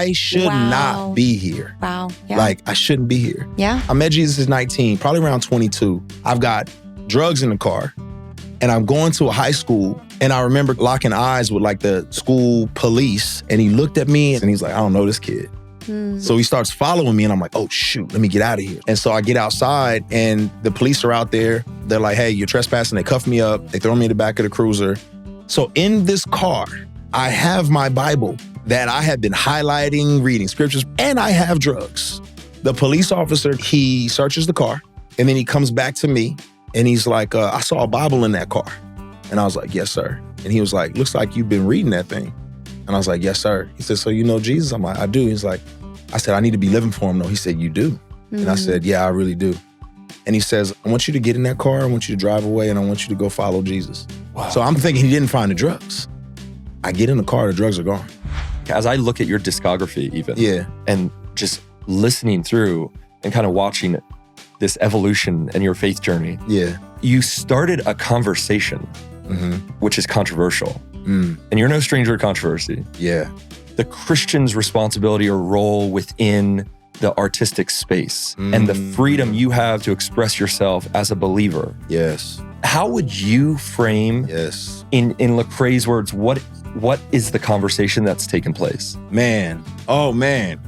I should not be here. Wow. Yeah. Like, I shouldn't be here. Yeah. I met Jesus at 19, probably around 22. I've got drugs in the car, and I'm going to a high school, and I remember locking eyes with like the school police, and he looked at me, and he's like, I don't know this kid. So he starts following me, and I'm like, oh, shoot, let me get out of here. And so I get outside, and the police are out there. They're like, hey, you're trespassing. They cuff me up. They throw me in the back of the cruiser. So in this car, I have my Bible that I had been highlighting, reading scriptures, and I have drugs. The police officer, he searches the car, and then he comes back to me, and he's like, I saw a Bible in that car. And I was like, yes, sir. And he was like, looks like you've been reading that thing. And I was like, yes, sir. He said, so you know Jesus? I'm like, I do. He's like, I said, I need to be living for him though. He said, you do? And I said, yeah, I really do. And he says, I want you to get in that car. I want you to drive away, and I want you to go follow Jesus. Wow. So I'm thinking he didn't find the drugs. I get in the car, the drugs are gone. As I look at your discography even, and just listening through and kind of watching this evolution in your faith journey, you started a conversation, which is controversial. And you're no stranger to controversy. The Christian's responsibility or role within the artistic space and the freedom you have to express yourself as a believer. How would you frame, in Lecrae's words, what is the conversation that's taken place? Man, oh man.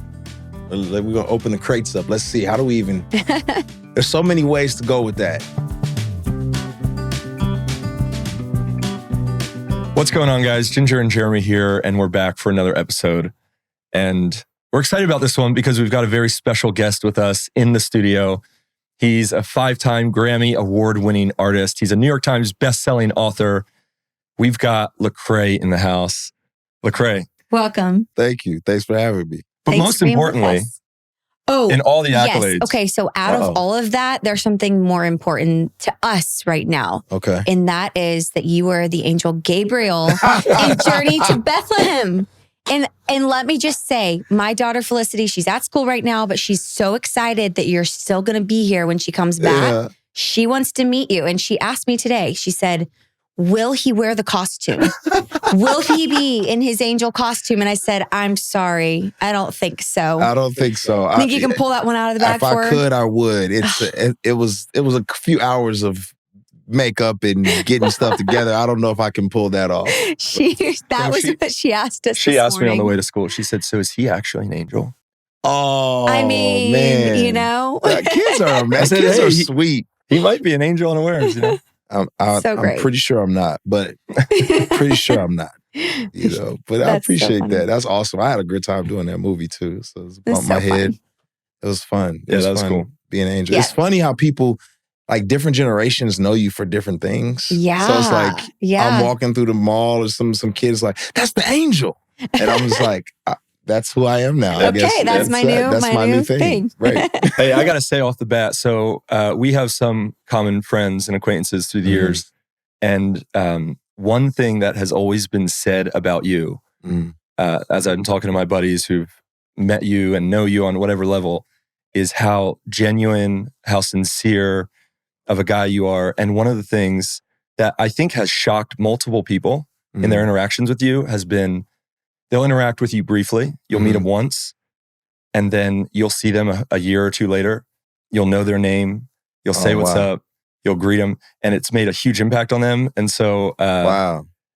We're gonna open the crates up. Let's see, how do we even, there's so many ways to go with that. What's going on, guys? Jinger and Jeremy here, and we're back for another episode. And we're excited about this one because we've got a very special guest with us in the studio. He's a 5-time Grammy Award-winning artist. He's a New York Times best-selling author. We've got Lecrae in the house. Lecrae. Welcome. Thank you. Thanks for having me. But most importantly, in all the accolades. Yes. Okay, so out of all of that, there's something more important to us right now. Okay. And that is that you were the angel Gabriel in Journey to Bethlehem. And let me just say, my daughter Felicity, she's at school right now, but she's so excited that you're still going to be here when she comes back. She wants to meet you. And she asked me today, she said, will he wear the costume? Will he be in his angel costume? And I said, I'm sorry. I don't think so. I don't think so. I think you can pull that one out of the bag for her? If I could, I would. It was a few hours of makeup and getting stuff together. I don't know if I can pull that off. That was what she asked us She asked me on the way to school. She said, so is he actually an angel? Oh, I mean, man. you know. Kids are sweet. He might be an angel unawares, you know. I'm pretty sure I'm not, but pretty sure I'm not. You know, but I appreciate that. That's awesome. I had a good time doing that movie too. So it was bumped my head. It was fun. That was cool. Being an angel. It's funny how people, like different generations, know you for different things. So it's like I'm walking through the mall, or some kids like, that's the angel, and I'm just like, that's who I am now. I guess that's my new thing. Right. Hey, I got to say off the bat, so we have some common friends and acquaintances through the years. And one thing that has always been said about you, as I'm talking to my buddies who've met you and know you on whatever level, is how genuine, how sincere of a guy you are. And one of the things that I think has shocked multiple people in their interactions with you has been, they'll interact with you briefly. You'll meet them once, and then you'll see them a year or two later. You'll know their name. You'll say what's up. You'll greet them, and it's made a huge impact on them. And so,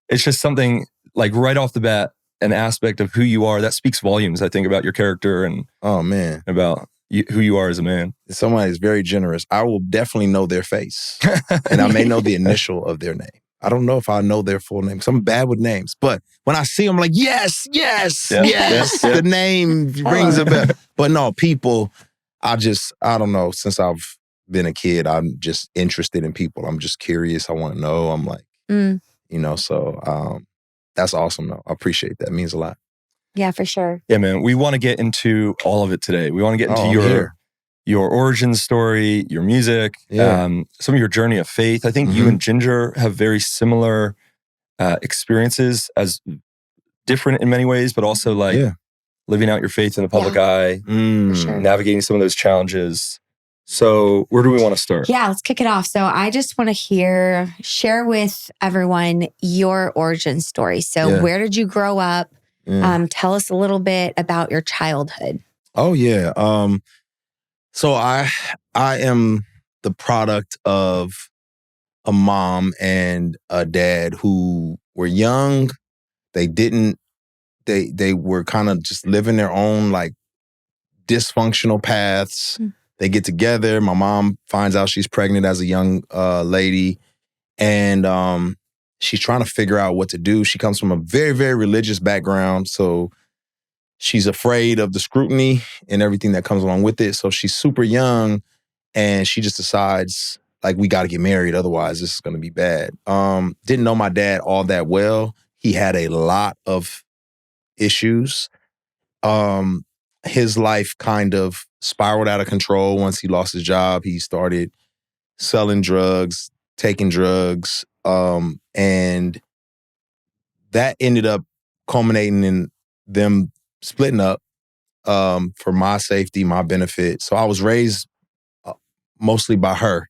it's just something like right off the bat, an aspect of who you are that speaks volumes, I think, about your character and about who you are as a man. Somebody is very generous. I will definitely know their face, and I may know the initial of their name. I don't know if I know their full name, because I'm bad with names. But when I see them, I'm like, yes. The name rings a bell. But no, people, I don't know. Since I've been a kid, I'm just interested in people. I'm just curious. I want to know. I'm like, you know, so that's awesome, though. I appreciate that. It means a lot. Yeah, for sure. Yeah, man. We want to get into all of it today. We want to get into your origin story, your music, some of your journey of faith. I think you and Jinger have very similar experiences, as different in many ways, but also like living out your faith in the public eye, sure. navigating some of those challenges. So where do we want to start? Yeah, let's kick it off. So I just want to share with everyone your origin story. So where did you grow up? Tell us a little bit about your childhood. Oh yeah. So I am the product of a mom and a dad who were young. They were kind of just living their own like dysfunctional paths. They get together. My mom finds out she's pregnant as a young lady, and she's trying to figure out what to do. She comes from a very, very religious background, so she's afraid of the scrutiny and everything that comes along with it. So she's super young, and she just decides, like, we got to get married, otherwise this is going to be bad. Didn't know my dad all that well. He had a lot of issues. His life kind of spiraled out of control once he lost his job. He started selling drugs, taking drugs, and that ended up culminating in them splitting up for my safety, my benefit. So I was raised mostly by her.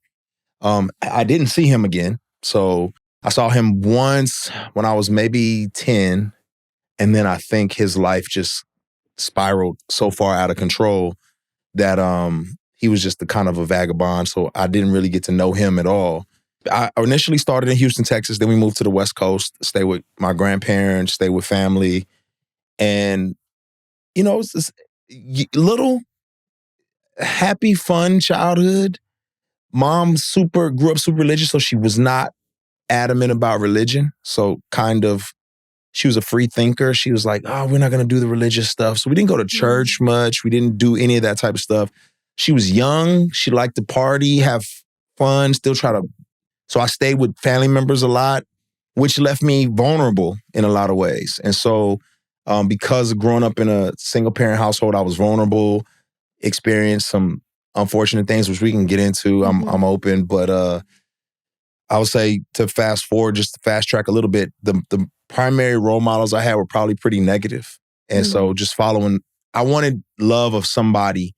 I didn't see him again. So I saw him once when I was maybe 10, and then I think his life just spiraled so far out of control that he was just the kind of a vagabond. So I didn't really get to know him at all. I initially started in Houston, Texas. Then we moved to the West Coast, stay with my grandparents, stay with family. And, you know, it's this little happy, fun childhood. Mom grew up super religious, so she was not adamant about religion. So kind of, she was a free thinker. She was like, oh, we're not going to do the religious stuff. So we didn't go to church much. We didn't do any of that type of stuff. She was young. She liked to party, have fun, still try to. So I stayed with family members a lot, which left me vulnerable in a lot of ways. And so because of growing up in a single parent household, I was vulnerable, experienced some unfortunate things, which we can get into. I'm open, but I would say to fast forward, just to fast track a little bit, the primary role models I had were probably pretty negative. And so just following, I wanted love of somebody,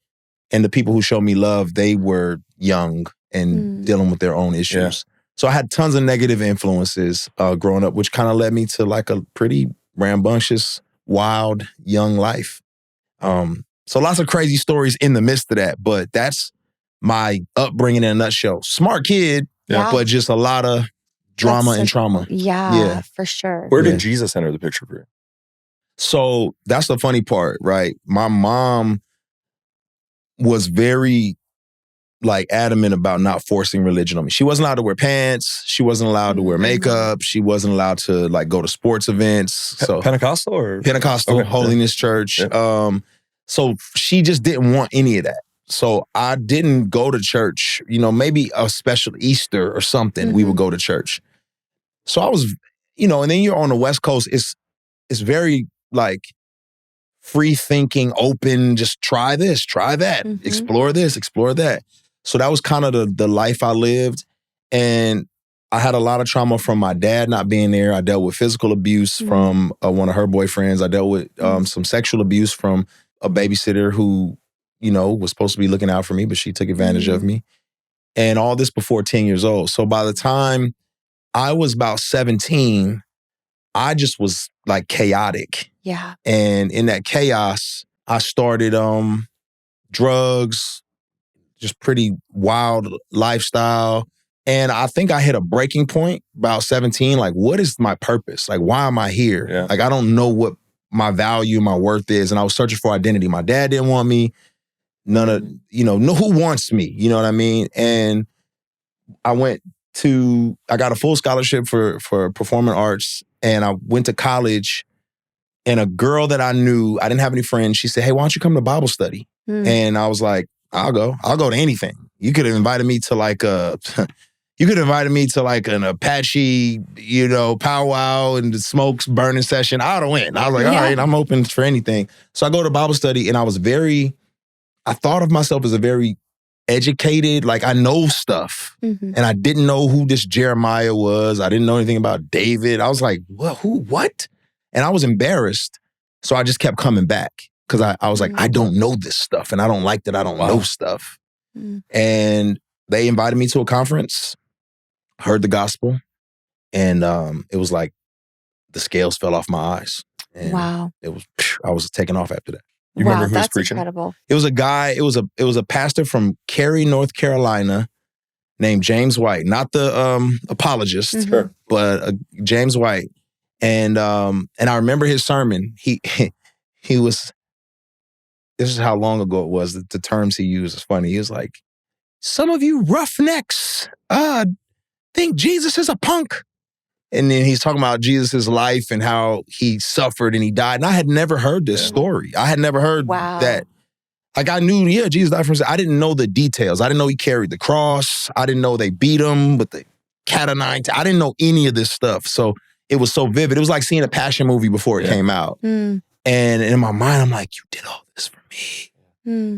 and the people who showed me love, they were young and dealing with their own issues. Yeah. So I had tons of negative influences growing up, which kind of led me to like a pretty rambunctious, wild, young life. So lots of crazy stories in the midst of that, but that's my upbringing in a nutshell. Smart kid, but just a lot of drama and trauma. Yeah, for sure. Where did Jesus enter the picture for you? So that's the funny part, right? My mom was very like adamant about not forcing religion on me. She wasn't allowed to wear pants. She wasn't allowed to wear makeup. She wasn't allowed to like go to sports events. So Pentecostal or? Pentecostal, Holiness Church. Yeah. So she just didn't want any of that. So I didn't go to church, you know, maybe a special Easter or something, we would go to church. So I was, you know, and then you're on the West Coast, it's very like free thinking, open, just try this, try that, explore this, explore that. So that was kind of the life I lived. And I had a lot of trauma from my dad not being there. I dealt with physical abuse from one of her boyfriends. I dealt with some sexual abuse from a babysitter who, you know, was supposed to be looking out for me, but she took advantage of me. And all this before 10 years old. So by the time I was about 17, I just was like chaotic. Yeah. And in that chaos, I started drugs, just pretty wild lifestyle. And I think I hit a breaking point about 17. Like, what is my purpose? Like, why am I here? Yeah. Like, I don't know what my value, my worth is. And I was searching for identity. My dad didn't want me. None of, you know, who wants me? You know what I mean? And I got a full scholarship for performing arts. And I went to college, and a girl that I knew, I didn't have any friends. She said, hey, why don't you come to Bible study? And I was like, I'll go to anything. You could have invited me to like an Apache, you know, powwow and the smokes burning session. I would have went. I was like, all right, I'm open for anything. So I go to Bible study, and I thought of myself as a very educated, like I know stuff. And I didn't know who this Jeremiah was. I didn't know anything about David. I was like, what? And I was embarrassed. So I just kept coming back because I was like, I don't know this stuff. And I don't like that I don't know stuff. And they invited me to a conference, heard the gospel. And it was like the scales fell off my eyes. And wow. I was taking off after that. You remember who was That's preaching? incredible. It was a guy, it was a pastor from Cary, North Carolina named James White, not the apologist, Mhm. but James White. And I remember his sermon. He was, this is how long ago it was, the terms he used is funny. He was like, some of you roughnecks think Jesus is a punk. And then he's talking about Jesus' life and how he suffered and he died. And I had never heard this story. I had never heard that. Like I knew, Jesus died for. I didn't know the details. I didn't know he carried the cross. I didn't know they beat him with the cat o' nine. I didn't know any of this stuff. So it was so vivid. It was like seeing a Passion movie before it came out. And in my mind, I'm like, you did all this for me.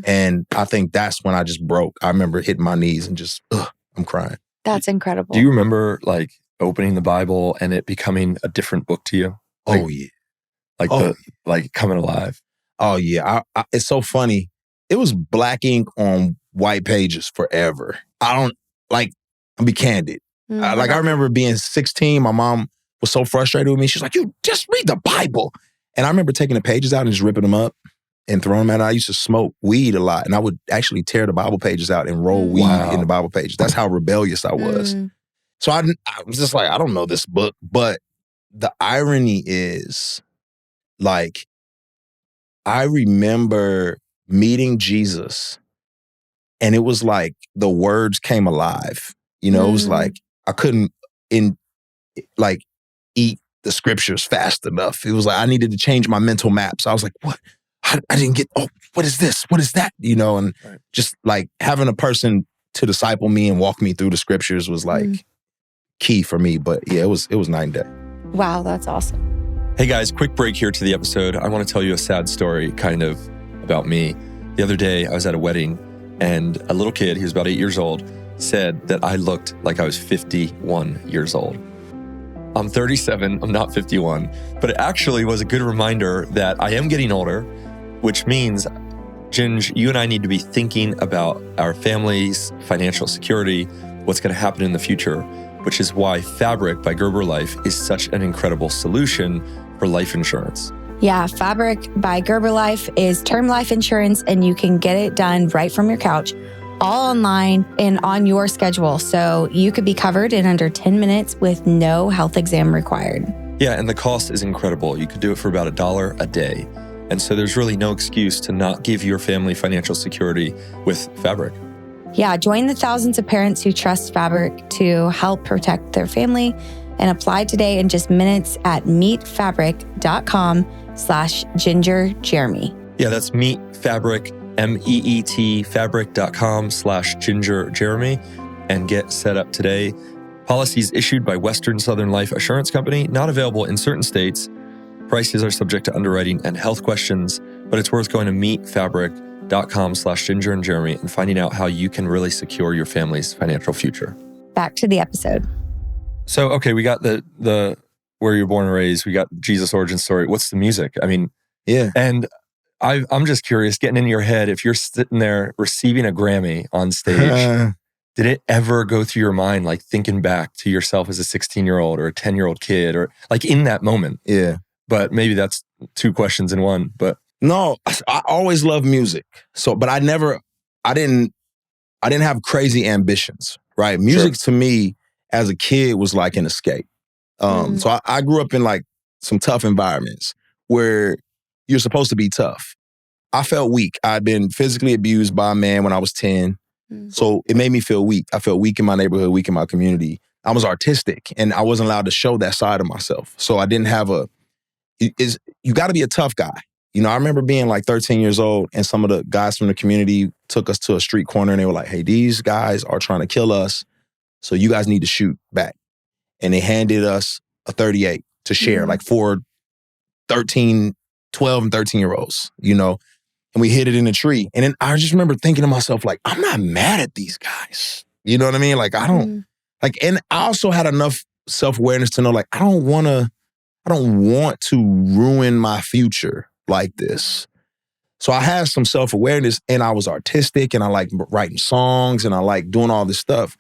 And I think that's when I just broke. I remember hitting my knees and just, I'm crying. That's incredible. Do you remember like opening the Bible and it becoming a different book to you? Like, Oh yeah. Like coming alive. Oh yeah. It's so funny. It was black ink on white pages forever. I'll be candid. I remember being 16. My mom was so frustrated with me. She's like, you just read the Bible. And I remember taking the pages out and just ripping them up and throwing them out. I used to smoke weed a lot. And I would actually tear the Bible pages out and roll weed in the Bible pages. That's how rebellious I was. So I was just like, I don't know this book. But the irony is, like, I remember meeting Jesus and it was like the words came alive. You know, it was like I couldn't eat the scriptures fast enough. It was like I needed to change my mental maps. I was like, what? I didn't get, what is this? What is that? You know, and just like having a person to disciple me and walk me through the scriptures was like key for me. But yeah, it was night and day. Wow, that's awesome. Hey guys, quick break here to the episode. I want to tell you a sad story kind of about me. The other day I was at a wedding and a little kid, he was about 8 years old, said that I looked like I was 51 years old. I'm 37, I'm not 51, but it actually was a good reminder that I am getting older, which means, Ginge, you and I need to be thinking about our family's financial security, what's going to happen in the future, which is why Fabric by Gerber Life is such an incredible solution for life insurance. Yeah, Fabric by Gerber Life is term life insurance, and you can get it done right from your couch, all online and on your schedule. So you could be covered in under 10 minutes with no health exam required. Yeah, and the cost is incredible. You could do it for about $1 a day. And so there's really no excuse to not give your family financial security with Fabric. Yeah, join the thousands of parents who trust Fabric to help protect their family and apply today in just minutes at meetfabric.com/gingerjeremy. Yeah, that's meetfabric, MEET fabric.com/gingerjeremy and get set up today. Policies issued by Western Southern Life Assurance Company, not available in certain states. Prices are subject to underwriting and health questions, but it's worth going to meetfabric.com/gingerandjeremy and finding out how you can really secure your family's financial future. Back to the episode. So, okay, we got the where you're born and raised. We got Jesus' origin story. What's the music? I mean, yeah. And I'm just curious, getting in your head, if you're sitting there receiving a Grammy on stage, did it ever go through your mind, like thinking back to yourself as a 16-year-old or a 10-year-old kid, or like in that moment? Yeah. But maybe that's two questions in one. But no, I always loved music. So, but I didn't have crazy ambitions, right? Music to me as a kid was like an escape. So I grew up in like some tough environments where you're supposed to be tough. I felt weak. I'd been physically abused by a man when I was 10. So it made me feel weak. I felt weak in my neighborhood, weak in my community. I was artistic and I wasn't allowed to show that side of myself. So I didn't have you got to be a tough guy. You know, I remember being like 13 years old and some of the guys from the community took us to a street corner and they were like, hey, these guys are trying to kill us. So you guys need to shoot back. And they handed us a 38 to share, like for 12 and 13-year-olds, you know, and we hid it in a tree. And then I just remember thinking to myself, like, I'm not mad at these guys. You know what I mean? Like, I don't, like, and I also had enough self-awareness to know, like, I don't want to ruin my future like this. So I had some self-awareness and I was artistic and I like writing songs and I like doing all this stuff.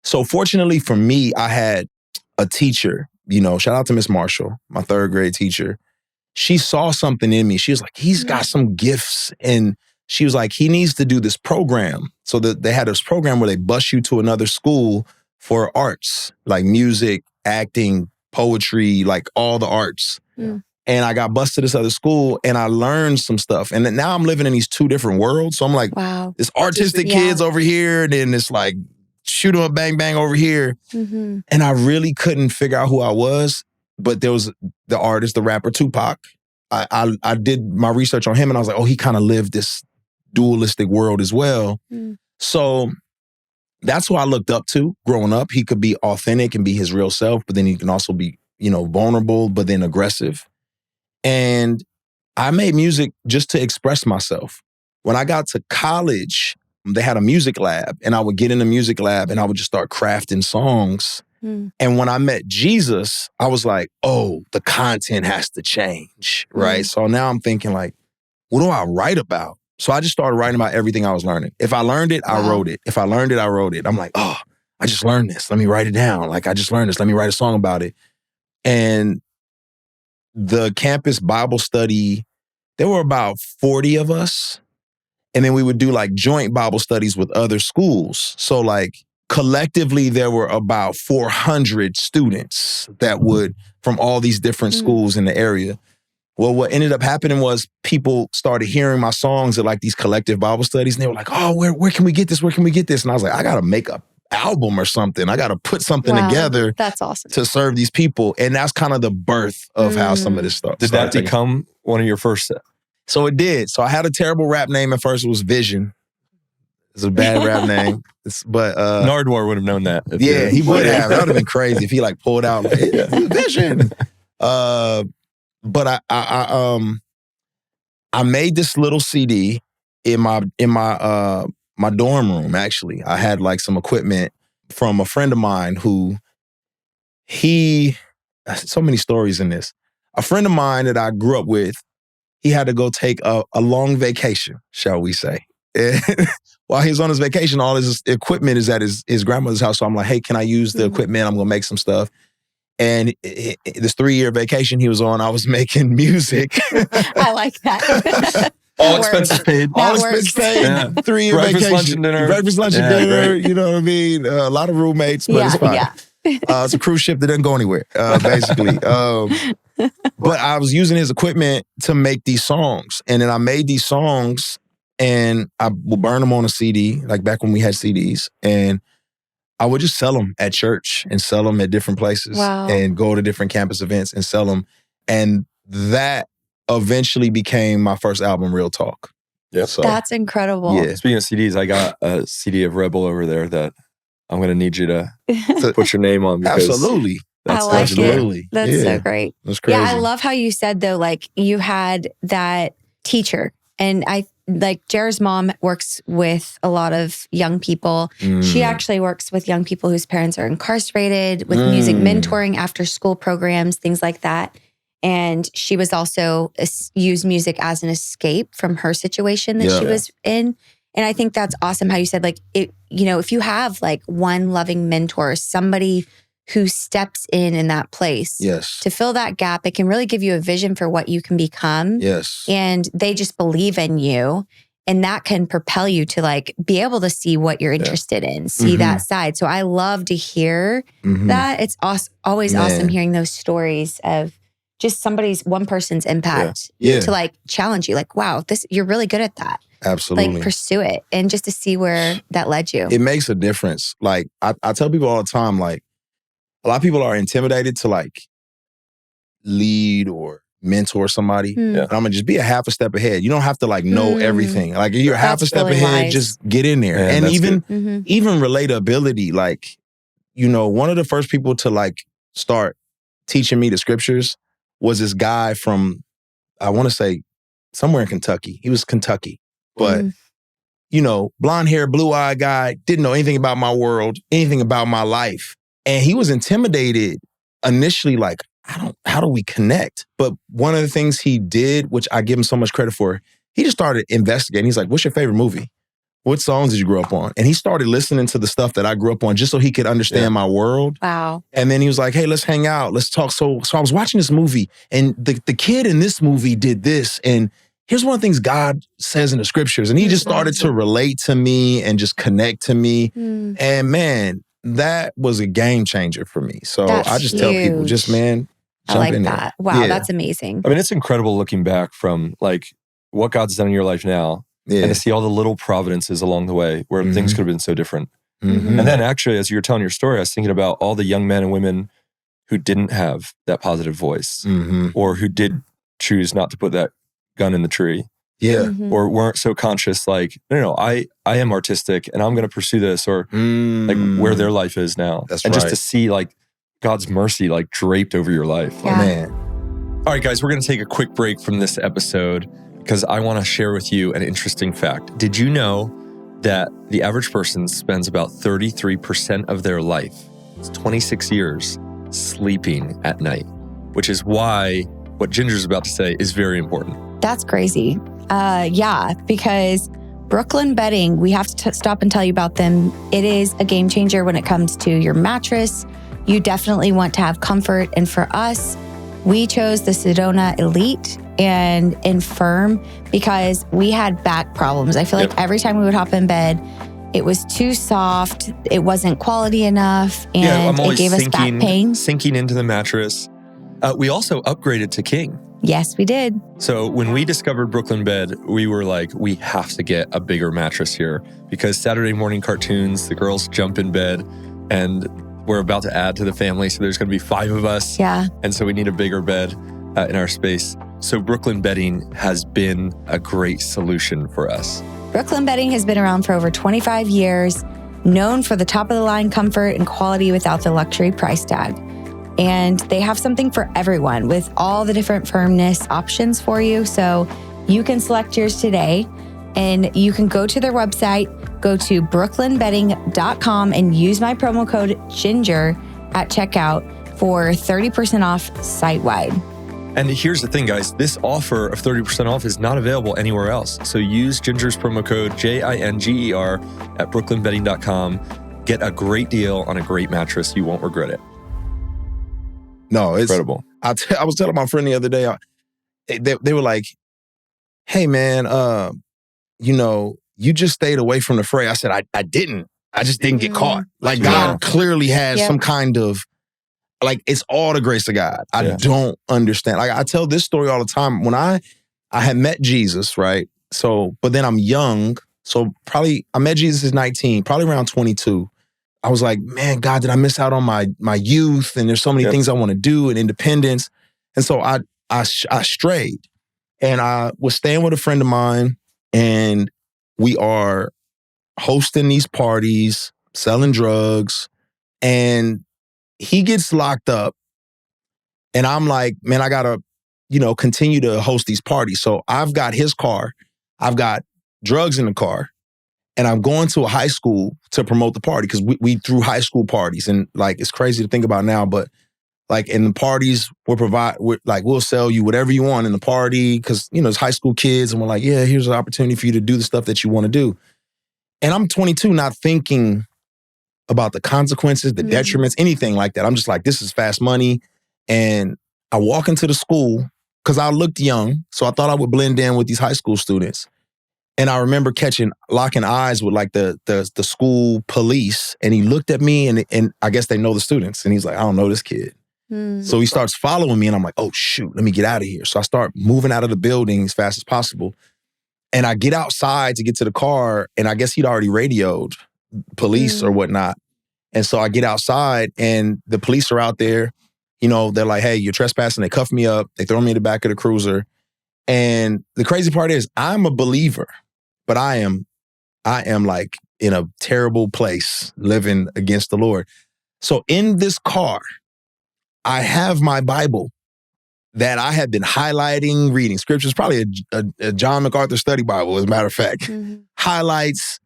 So fortunately for me, I had a teacher, you know, shout out to Miss Marshall, my third grade teacher. she saw something in me. She was like, he's got some gifts. And she was like, he needs to do this program. So they had this program where they bus you to another school for arts, like music, acting, poetry, like all the arts. And I got bused to this other school and I learned some stuff. And then now I'm living in these two different worlds. So I'm like, wow, this artistic kids over here, and then it's like shoot 'em up, bang, bang over here. And I really couldn't figure out who I was. But there was the artist, the rapper Tupac. I did my research on him and I was like, oh, he kind of lived this dualistic world as well. So that's who I looked up to growing up. He could be authentic and be his real self, but then he can also be, vulnerable, but then aggressive. And I made music just to express myself. When I got to college, they had a music lab and I would get in the music lab and I would just start crafting songs. And when I met Jesus, I was like, oh, the content has to change, right? So now I'm thinking like, what do I write about? So I just started writing about everything I was learning. If I learned it, I wrote it. If I learned it, I wrote it. I'm like, oh, I just learned this. Let me write it down. Like, I just learned this. Let me write a song about it. And the campus Bible study, there were about 40 of us. And then we would do like joint Bible studies with other schools. So like collectively, there were about 400 students that would, from all these different schools in the area. Well, what ended up happening was people started hearing my songs at like these collective Bible studies. And they were like, oh, where can we get this? Where can we get this? And I was like, I got to make an album or something. I got to put something together. That's awesome. To serve these people. And that's kind of the birth of how some of this stuff Did that become one of your first? So it did. So I had a terrible rap name at first. It was Vision. It's a bad rap name. But Nardwar would have known that. Yeah, he would have. That would have been crazy if he like pulled out like, Vision. But I made this little CD in my dorm room. Actually, I had like some equipment from a friend of mine who so many stories in this. A friend of mine that I grew up with, he had to go take a long vacation, shall we say. While he was on his vacation, all his equipment is at his grandmother's house. So I'm like, hey, can I use the equipment? I'm going to make some stuff. And this 3-year vacation he was on, I was making music. I like that. All expenses paid. All expenses paid. Yeah. 3-year Breakfast, vacation. lunch, and dinner. Breakfast, lunch, and dinner. Right. You know what I mean? A lot of roommates, but it's fine. It's a cruise ship that doesn't go anywhere, basically. But I was using his equipment to make these songs. And then I made these songs and I would burn them on a CD, like back when we had CDs. And I would just sell them at church and sell them at different places and go to different campus events and sell them. And that eventually became my first album, Real Talk. Yep. So, that's incredible. Yeah. Speaking of CDs, I got a CD of Rebel over there that I'm going to need you to put your name on. Absolutely. I like it. That's so great. That's crazy. Yeah, I love how you said though, like you had that teacher, and Jared's mom works with a lot of young people. She actually works with young people whose parents are incarcerated with music mentoring, after school programs, things like that. And she was also used music as an escape from her situation that she was in. And I think that's awesome how you said like, if you have like one loving mentor, somebody who steps in that place to fill that gap, it can really give you a vision for what you can become. Yes. And they just believe in you. And that can propel you to like be able to see what you're interested in, see that side. So I love to hear that. It's always awesome hearing those stories of just one person's impact to like challenge you. Like, wow, you're really good at that. Absolutely. Like pursue it. And just to see where that led you. It makes a difference. Like I tell people all the time, like a lot of people are intimidated to like lead or mentor somebody. And I'm gonna just be a half a step ahead. You don't have to like know everything. Like you're half a step ahead, just get in there. And even relatability, like, one of the first people to like start teaching me the scriptures was this guy from, I want to say somewhere in Kentucky. He was Kentucky, but blonde hair, blue-eyed guy, didn't know anything about my world, anything about my life. And he was intimidated initially, like, how do we connect? But one of the things he did, which I give him so much credit for, he just started investigating. He's like, what's your favorite movie? what songs did you grow up on? And he started listening to the stuff that I grew up on just so he could understand my world. Wow. And then he was like, hey, let's hang out. Let's talk. So I was watching this movie and the kid in this movie did this. And here's one of the things God says in the scriptures. And he just started to relate to me and just connect to me. And man, that was a game changer for me. So I just tell people, just man, jump in there. Wow, that's amazing. I mean, it's incredible looking back from like what God's done in your life now and to see all the little providences along the way where things could have been so different. And then actually, as you were telling your story, I was thinking about all the young men and women who didn't have that positive voice or who did choose not to put that gun in the tree. Or weren't so conscious like, no, I am artistic and I'm going to pursue this or like where their life is now. That's just to see like God's mercy like draped over your life. Yeah. Man. All right, guys, we're going to take a quick break from this episode because I want to share with you an interesting fact. Did you know that the average person spends about 33% of their life, it's 26 years, sleeping at night, which is why what Ginger's about to say is very important. That's crazy. Because Brooklyn Bedding, we have to stop and tell you about them. It is a game changer when it comes to your mattress. You definitely want to have comfort. And for us, we chose the Sedona Elite and Infirm because we had back problems. I feel like every time we would hop in bed, it was too soft, it wasn't quality enough, and it gave us back pain. Sinking into the mattress. We also upgraded to King. Yes, we did. So when we discovered Brooklyn Bed, we were like, we have to get a bigger mattress here because Saturday morning cartoons, the girls jump in bed and we're about to add to the family. So there's going to be 5 of us. Yeah. And so we need a bigger bed in our space. So Brooklyn Bedding has been a great solution for us. Brooklyn Bedding has been around for over 25 years, known for the top of the line comfort and quality without the luxury price tag. And they have something for everyone with all the different firmness options for you. So you can select yours today and you can go to their website, go to brooklynbedding.com and use my promo code Ginger at checkout for 30% off site-wide. And here's the thing, guys. This offer of 30% off is not available anywhere else. So use Ginger's promo code JINGER at brooklynbedding.com. Get a great deal on a great mattress. You won't regret it. No, it's incredible. I was telling my friend the other day, they were like, hey, man, you just stayed away from the fray. I said, I didn't. I just didn't get caught. Like God clearly has some kind of, like it's all the grace of God. I don't understand. Like I tell this story all the time. When I had met Jesus, right? So, but then I'm young. So probably I met Jesus at 19, probably around 22. I was like, man, God, did I miss out on my youth? And there's so many things I want to do and independence. And so I strayed. And I was staying with a friend of mine and we are hosting these parties, selling drugs, and he gets locked up. And I'm like, man, I gotta, continue to host these parties. So I've got his car, I've got drugs in the car, and I'm going to a high school to promote the party because we threw high school parties. And like, it's crazy to think about now, but like in the parties, we'll sell you whatever you want in the party because, it's high school kids. And we're like, yeah, here's an opportunity for you to do the stuff that you want to do. And I'm 22, not thinking about the consequences, the detriments, anything like that. I'm just like, this is fast money. And I walk into the school because I looked young. So I thought I would blend in with these high school students. And I remember locking eyes with like the school police. And he looked at me and I guess they know the students. And he's like, I don't know this kid. So he starts following me and I'm like, oh shoot, let me get out of here. So I start moving out of the building as fast as possible. And I get outside to get to the car and I guess he'd already radioed police or whatnot. And so I get outside and the police are out there, they're like, hey, you're trespassing. They cuff me up. They throw me in the back of the cruiser. And the crazy part is I'm a believer, but I am like in a terrible place living against the Lord. So in this car, I have my Bible that I had been highlighting, reading scriptures, probably a John MacArthur study Bible, as a matter of fact. Highlights,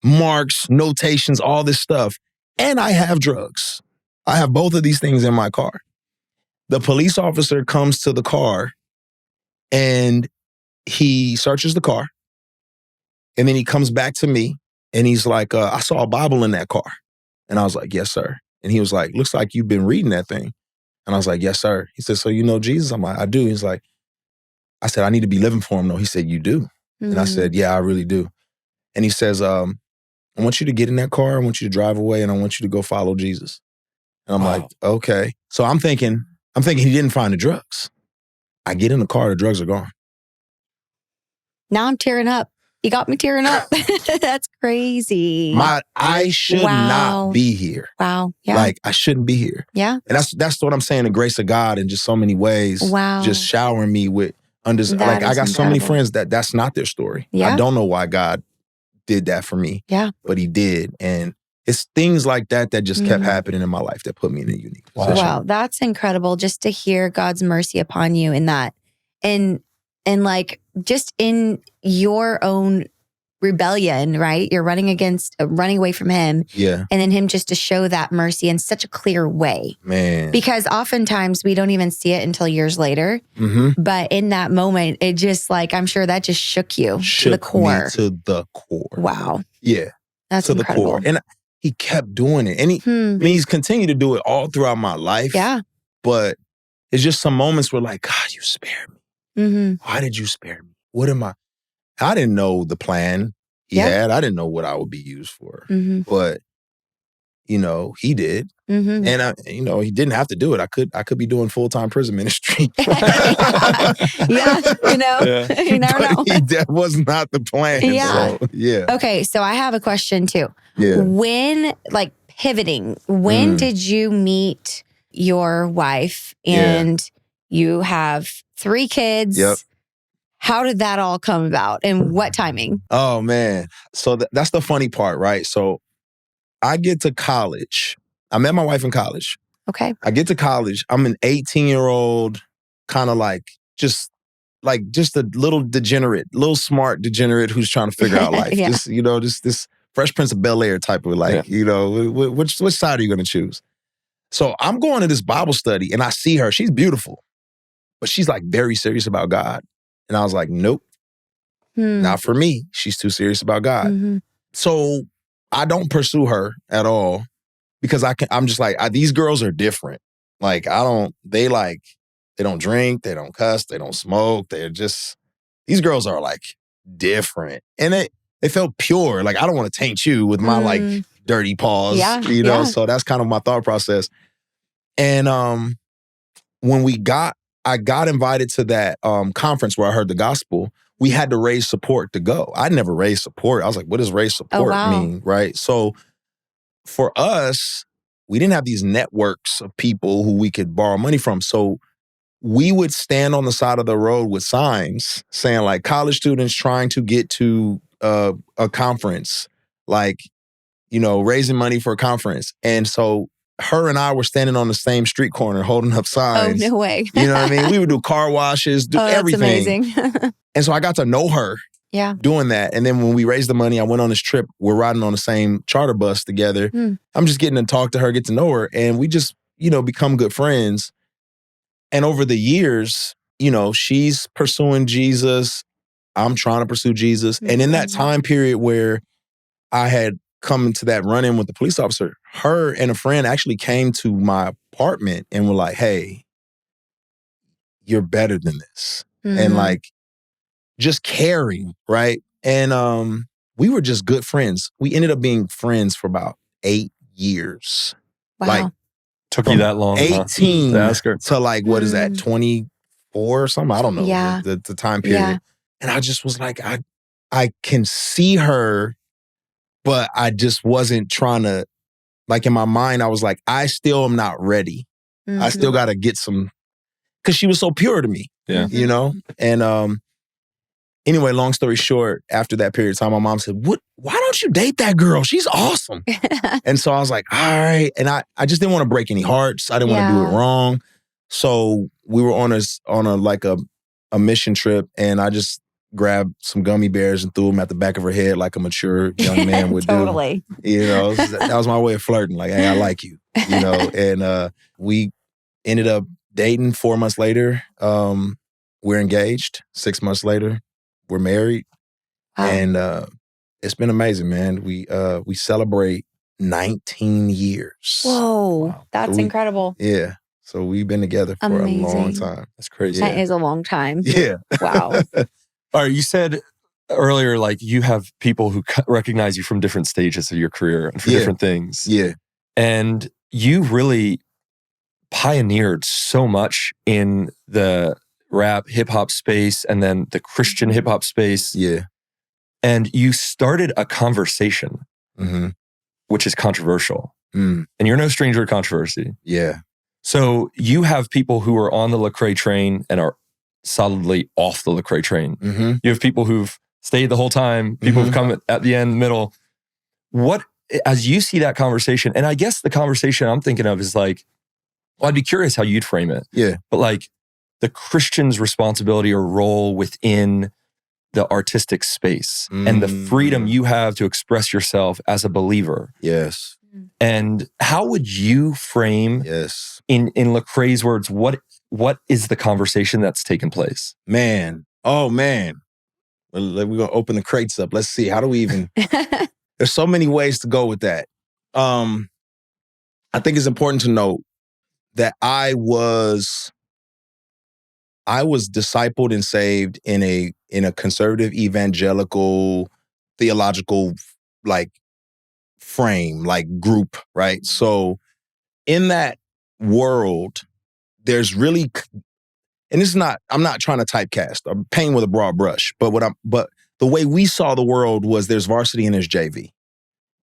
marks, notations, all this stuff. And I have drugs. I have both of these things in my car. The police officer comes to the car and he searches the car. And then he comes back to me And he's like, I saw a Bible in that car. And I was like, yes, sir. And he was like, looks like you've been reading that thing. And I was like, yes, sir. He said, so you know Jesus? I'm like, I do. He's like, I said, I need to be living for him though. He said, you do? And I said, yeah, I really do. And he says, I want you to get in that car. I want you to drive away and I want you to go follow Jesus. And I'm like, okay. So I'm thinking he didn't find the drugs. I get in the car, the drugs are gone. Now I'm tearing up. You got me tearing up. That's crazy. I should not be here. Wow. Yeah. Like, I shouldn't be here. Yeah. And that's what I'm saying, the grace of God in just so many ways. Wow. Just showering me with, like, I got so many friends that's not their story. Yeah. I don't know why God did that for me. Yeah. But he did. And it's things like that just kept happening in my life that put me in a unique position. Wow. That's incredible just to hear God's mercy upon you in that. And like, just in your own rebellion, right? You're running away from him. Yeah. And then him just to show that mercy in such a clear way. Man. Because oftentimes we don't even see it until years later. But in that moment, it just like, I'm sure that just shook you to the core. Me to the core. Wow. Yeah. That's to incredible. the core. And he kept doing it. And he's continued to do it all throughout my life. Yeah. But it's just some moments where like, God, you spared me. Why did you spare me? What am I didn't know the plan he had. I didn't know what I would be used for. But, you know, he did. And, he didn't have to do it. I could be doing full-time prison ministry. Yeah, you never know. That was not the plan. Yeah. So, yeah. Okay, so I have a question too. Yeah. When, like pivoting, when did you meet your wife and you have 3 kids? Yep. How did that all come about and what timing? Oh, man. So that's the funny part, right? So I get to college. I met my wife in college. Okay. I get to college. I'm an 18-year-old, kind of like just a little smart degenerate who's trying to figure out life. Yeah. Just, this Fresh Prince of Bel-Air type of which side are you going to choose? So I'm going to this Bible study and I see her. She's beautiful, but she's like very serious about God. And I was like, nope, not for me. She's too serious about God. So I don't pursue her at all because I'm just like, these girls are different. Like, they don't drink, they don't cuss, they don't smoke. These girls are like different. And it felt pure. Like, I don't want to taint you with my like dirty paws, So that's kind of my thought process. And I got invited to that conference where I heard the gospel. We had to raise support to go. I'd never raised support. I was like, what does raise support mean, right? So for us, we didn't have these networks of people who we could borrow money from. So we would stand on the side of the road with signs saying like college students trying to get to a conference, like, raising money for a conference. And so her and I were standing on the same street corner holding up signs. Oh, no way. You know what I mean? We would do car washes, do everything. That's amazing. And so I got to know her doing that. And then when we raised the money, I went on this trip. We're riding on the same charter bus together. I'm just getting to talk to her, get to know her. And we just, become good friends. And over the years, she's pursuing Jesus. I'm trying to pursue Jesus. And in that time period where I had come into that run-in with the police officer, her and a friend actually came to my apartment and were like, hey, you're better than this. And like, just caring, right? And we were just good friends. We ended up being friends for about 8 years. Wow. Like, took you that long, 18 to ask her. To like, what is that, 24 or something? I don't know, the time period. Yeah. And I just was like, I can see her, but I just wasn't trying to, like in my mind, I was like, I still am not ready. I still got to get some, because she was so pure to me, And anyway, long story short, after that period of time, my mom said, why don't you date that girl? She's awesome. And so I was like, all right. And I just didn't want to break any hearts. I didn't want to do it wrong. So we were on a mission trip, and I just grabbed some gummy bears and threw them at the back of her head like a mature young man would Totally. do. That was my way of flirting. Like, hey, I like you, And we ended up dating 4 months later. We're engaged. 6 months later, we're married. Wow. And It's been amazing, man. We celebrate 19 years. Whoa, Wow. that's incredible. Yeah. So we've been together for a long Amazing. time. That's crazy. That is a long time. Yeah. Wow. All right, you said earlier, like you have people who recognize you from different stages of your career and for different things. Yeah. And you really pioneered so much in the rap hip hop space and then the Christian hip hop space. Yeah. And you started a conversation, Mm-hmm. which is controversial. Mm. And you're no stranger to controversy. Yeah. So you have people who are on the Lecrae train and are solidly off the Lecrae train. Mm-hmm. You have people who've stayed the whole time, people who've come at the end, middle. What, as you see that conversation, and I guess the conversation I'm thinking of is like, well, I'd be curious how you'd frame it. Yeah. But like the Christian's responsibility or role within the artistic space and the freedom you have to express yourself as a believer. Yes. And how would you frame, Yes. in Lecrae's words, what is the conversation that's taken place? Man. Oh, man. We're going to open the crates up. Let's see. How do we even... There's so many ways to go with that. I think it's important to note that I was discipled and saved in a conservative, evangelical, theological, like, frame, like group, right? So in that world, there's really, and it's not, I'm not trying to typecast, I'm painting with a broad brush, but the way we saw the world was there's varsity and there's JV.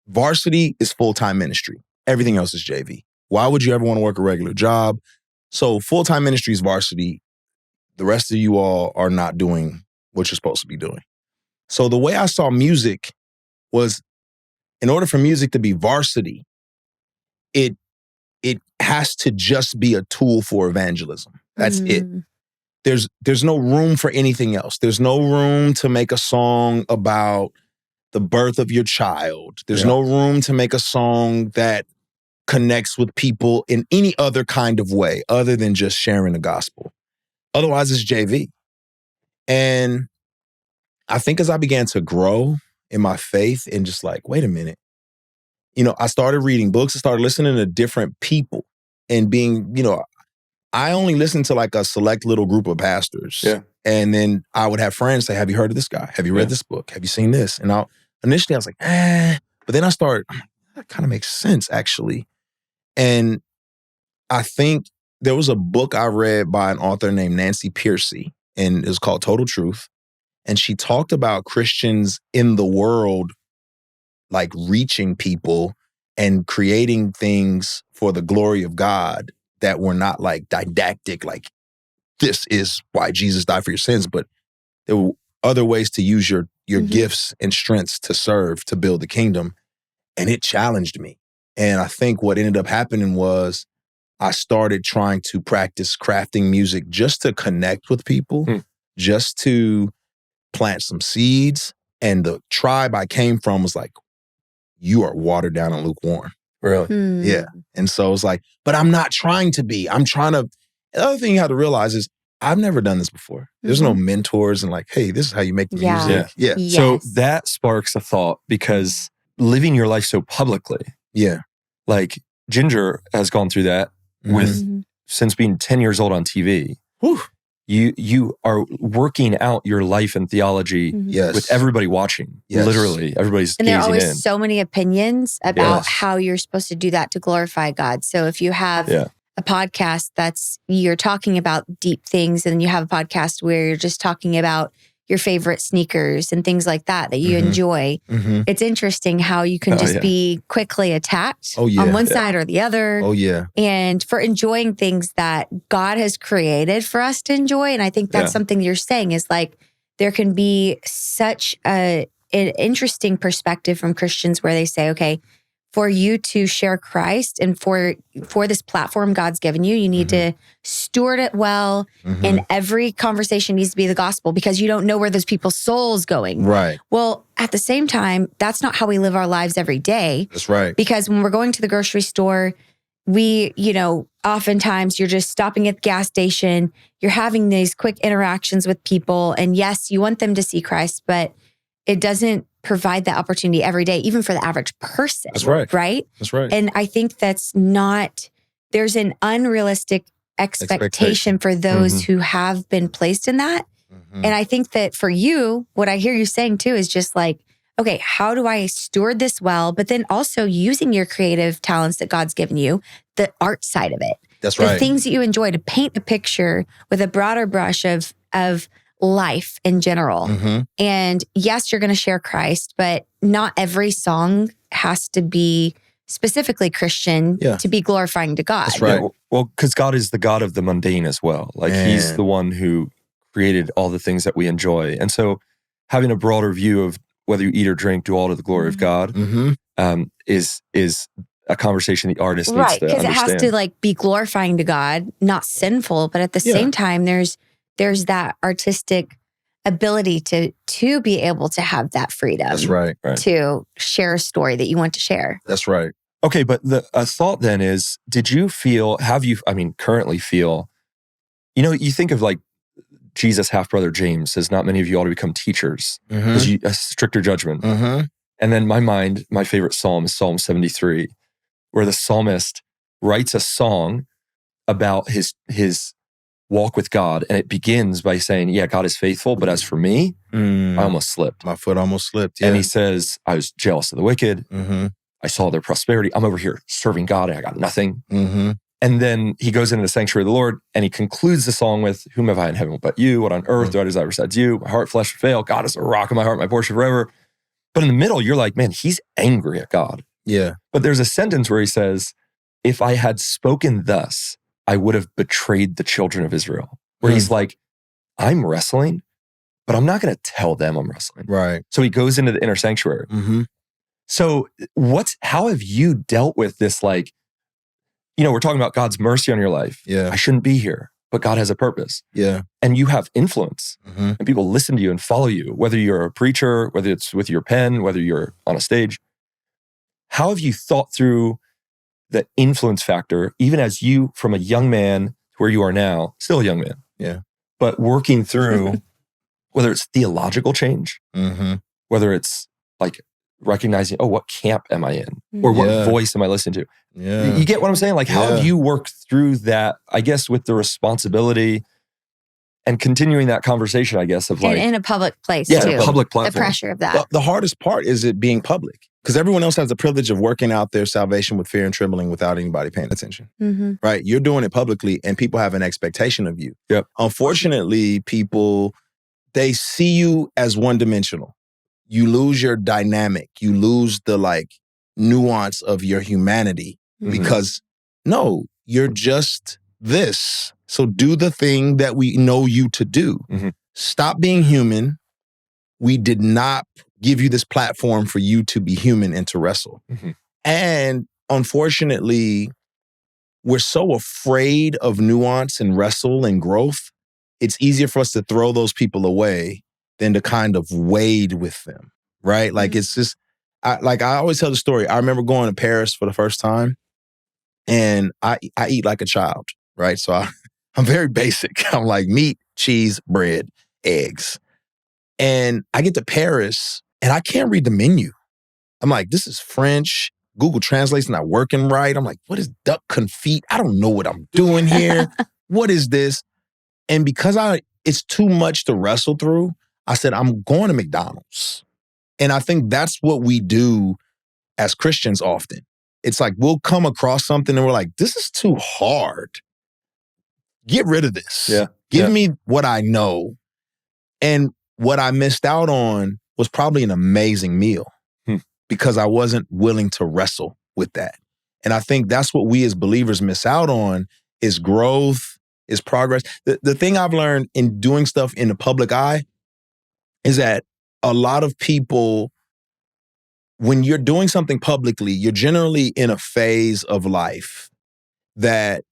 Varsity is full-time ministry. Everything else is JV. Why would you ever want to work a regular job? So full-time ministry is varsity. The rest of you all are not doing what you're supposed to be doing. So the way I saw music was, in order for music to be varsity, it has to just be a tool for evangelism. That's it. There's no room for anything else. There's no room to make a song about the birth of your child. There's no room to make a song that connects with people in any other kind of way other than just sharing the gospel. Otherwise, it's JV. And I think as I began to grow in my faith and just like, wait a minute, I started reading books. I started listening to different people and being, I only listened to like a select little group of pastors. Yeah. And then I would have friends say, have you heard of this guy? Have you read this book? Have you seen this? And initially I was like, but then I started, that kind of makes sense actually. And I think there was a book I read by an author named Nancy Pearcey, and it was called Total Truth. And she talked about Christians in the world, like reaching people and creating things for the glory of God that were not like didactic, like this is why Jesus died for your sins, but there were other ways to use your gifts and strengths to serve, to build the kingdom. And it challenged me. And I think what ended up happening was I started trying to practice crafting music just to connect with people, just to plant some seeds. And the tribe I came from was like, you are watered down and lukewarm. Really? Yeah. And so it's like, but I'm not trying to be. I'm trying to. The other thing you have to realize is I've never done this before. There's no mentors and like, hey, this is how you make the music. Yeah. Yes. So that sparks a thought because living your life so publicly. Yeah. Like Jinger has gone through that with since being 10 years old on TV. Whew. You are working out your life and theology with everybody watching. Yes. Literally, everybody's and there are gazing always in. so many opinions about how you're supposed to do that to glorify God. So if you have a podcast you're talking about deep things, and you have a podcast where you're just talking about your favorite sneakers and things like that you enjoy. It's interesting how you can just be quickly attacked on one side or the other. Oh, yeah. And for enjoying things that God has created for us to enjoy. And I think that's something you're saying is like, there can be such an interesting perspective from Christians where they say, okay, for you to share Christ and for this platform God's given you, you need to steward it well. And every conversation needs to be the gospel because you don't know where those people's soul's going. Right. Well, at the same time, that's not how we live our lives every day. That's right. Because when we're going to the grocery store, we, oftentimes you're just stopping at the gas station, you're having these quick interactions with people. And yes, you want them to see Christ, but it doesn't provide that opportunity every day, even for the average person. That's right. Right? That's right. And I think there's an unrealistic expectation for those who have been placed in that. And I think that for you, what I hear you saying too is just like, okay, how do I steward this well? But then also using your creative talents that God's given you, the art side of it. That's the right. things that you enjoy, to paint a picture with a broader brush of life in general. And yes, you're going to share Christ, but not every song has to be specifically Christian to be glorifying to God. That's right. Yeah, well, because God is the God of the mundane as well. Like he's the one who created all the things that we enjoy. And so having a broader view of whether you eat or drink, do all to the glory of God is a conversation the artist needs to understand. Because it has to like be glorifying to God, not sinful. But at the same time, there's that artistic ability to be able to have that freedom. That's right. To share a story that you want to share. That's right. Okay, but a thought then is, currently feel, you think of like Jesus' half-brother James says, not many of you ought to become teachers, because a stricter judgment. And then my favorite psalm is Psalm 73, where the psalmist writes a song about his walk with God. And it begins by saying, yeah, God is faithful, but as for me, I almost slipped. My foot almost slipped, yeah. And he says, I was jealous of the wicked. I saw their prosperity. I'm over here serving God and I got nothing. And then he goes into the sanctuary of the Lord and he concludes the song with, whom have I in heaven but you? What on earth do I desire besides you? My heart, flesh, fail. God is the rock of my heart, my portion forever. But in the middle, you're like, man, he's angry at God. Yeah. But there's a sentence where he says, if I had spoken thus, I would have betrayed the children of Israel. Where he's like, I'm wrestling, but I'm not going to tell them I'm wrestling. Right. So he goes into the inner sanctuary. So how have you dealt with this? Like, we're talking about God's mercy on your life. Yeah. I shouldn't be here, but God has a purpose. Yeah. And you have influence and people listen to you and follow you, whether you're a preacher, whether it's with your pen, whether you're on a stage. How have you thought through the influence factor, even as you, from a young man to where you are now, still a young man. Yeah. But working through, whether it's theological change, whether it's like recognizing, what camp am I in? Or what voice am I listening to? Yeah. You get what I'm saying? Like, how have you worked through that, I guess, with the responsibility and continuing that conversation, I guess, of like... in a public place, too. A public platform. The pressure of that. The hardest part is it being public. Because everyone else has the privilege of working out their salvation with fear and trembling without anybody paying attention. Right? You're doing it publicly and people have an expectation of you. Yep. Unfortunately, people, they see you as one-dimensional. You lose your dynamic. You lose the nuance of your humanity because no, you're just this. So do the thing that we know you to do. Stop being human. We did not give you this platform for you to be human and to wrestle. And unfortunately, we're so afraid of nuance and wrestle and growth. It's easier for us to throw those people away than to kind of wade with them, right? Like it's just, I always tell the story. I remember going to Paris for the first time and I eat like a child, right? So I'm very basic. I'm like meat, cheese, bread, eggs. And I get to Paris and I can't read the menu. I'm like, this is French. Google Translate's not working right. I'm like, what is duck confit? I don't know what I'm doing here. What is this? And because it's too much to wrestle through, I said, I'm going to McDonald's. And I think that's what we do as Christians often. It's like we'll come across something and we're like, this is too hard. Get rid of this. Yeah. Give me what I know. And what I missed out on was probably an amazing meal because I wasn't willing to wrestle with that. And I think that's what we as believers miss out on is growth, is progress. The thing I've learned in doing stuff in the public eye is that a lot of people, when you're doing something publicly, you're generally in a phase of life that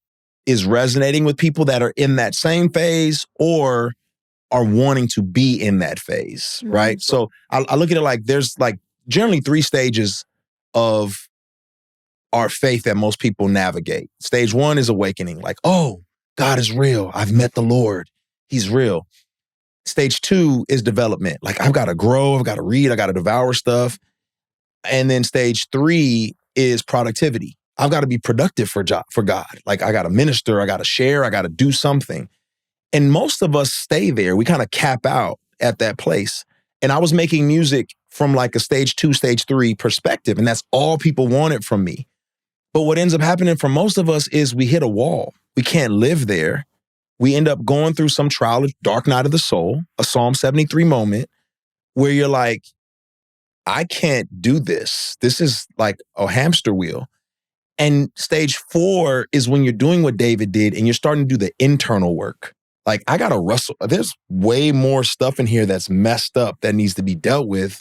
is resonating with people that are in that same phase or are wanting to be in that phase, right? So I look at it like there's generally 3 stages of our faith that most people navigate. Stage 1 is awakening, like, oh, God is real. I've met the Lord. He's real. Stage 2 is development. Like, I've got to grow, I've got to read, I got to devour stuff. And then stage 3 is productivity. I've got to be productive for God. Like, I got to minister, I got to share, I got to do something. And most of us stay there. We kind of cap out at that place. And I was making music from like a stage 2, stage 3 perspective. And that's all people wanted from me. But what ends up happening for most of us is we hit a wall. We can't live there. We end up going through some trial, dark night of the soul, a Psalm 73 moment where you're like, I can't do this. This is like a hamster wheel. And stage 4 is when you're doing what David did and you're starting to do the internal work. Like, I got to wrestle. There's way more stuff in here that's messed up that needs to be dealt with.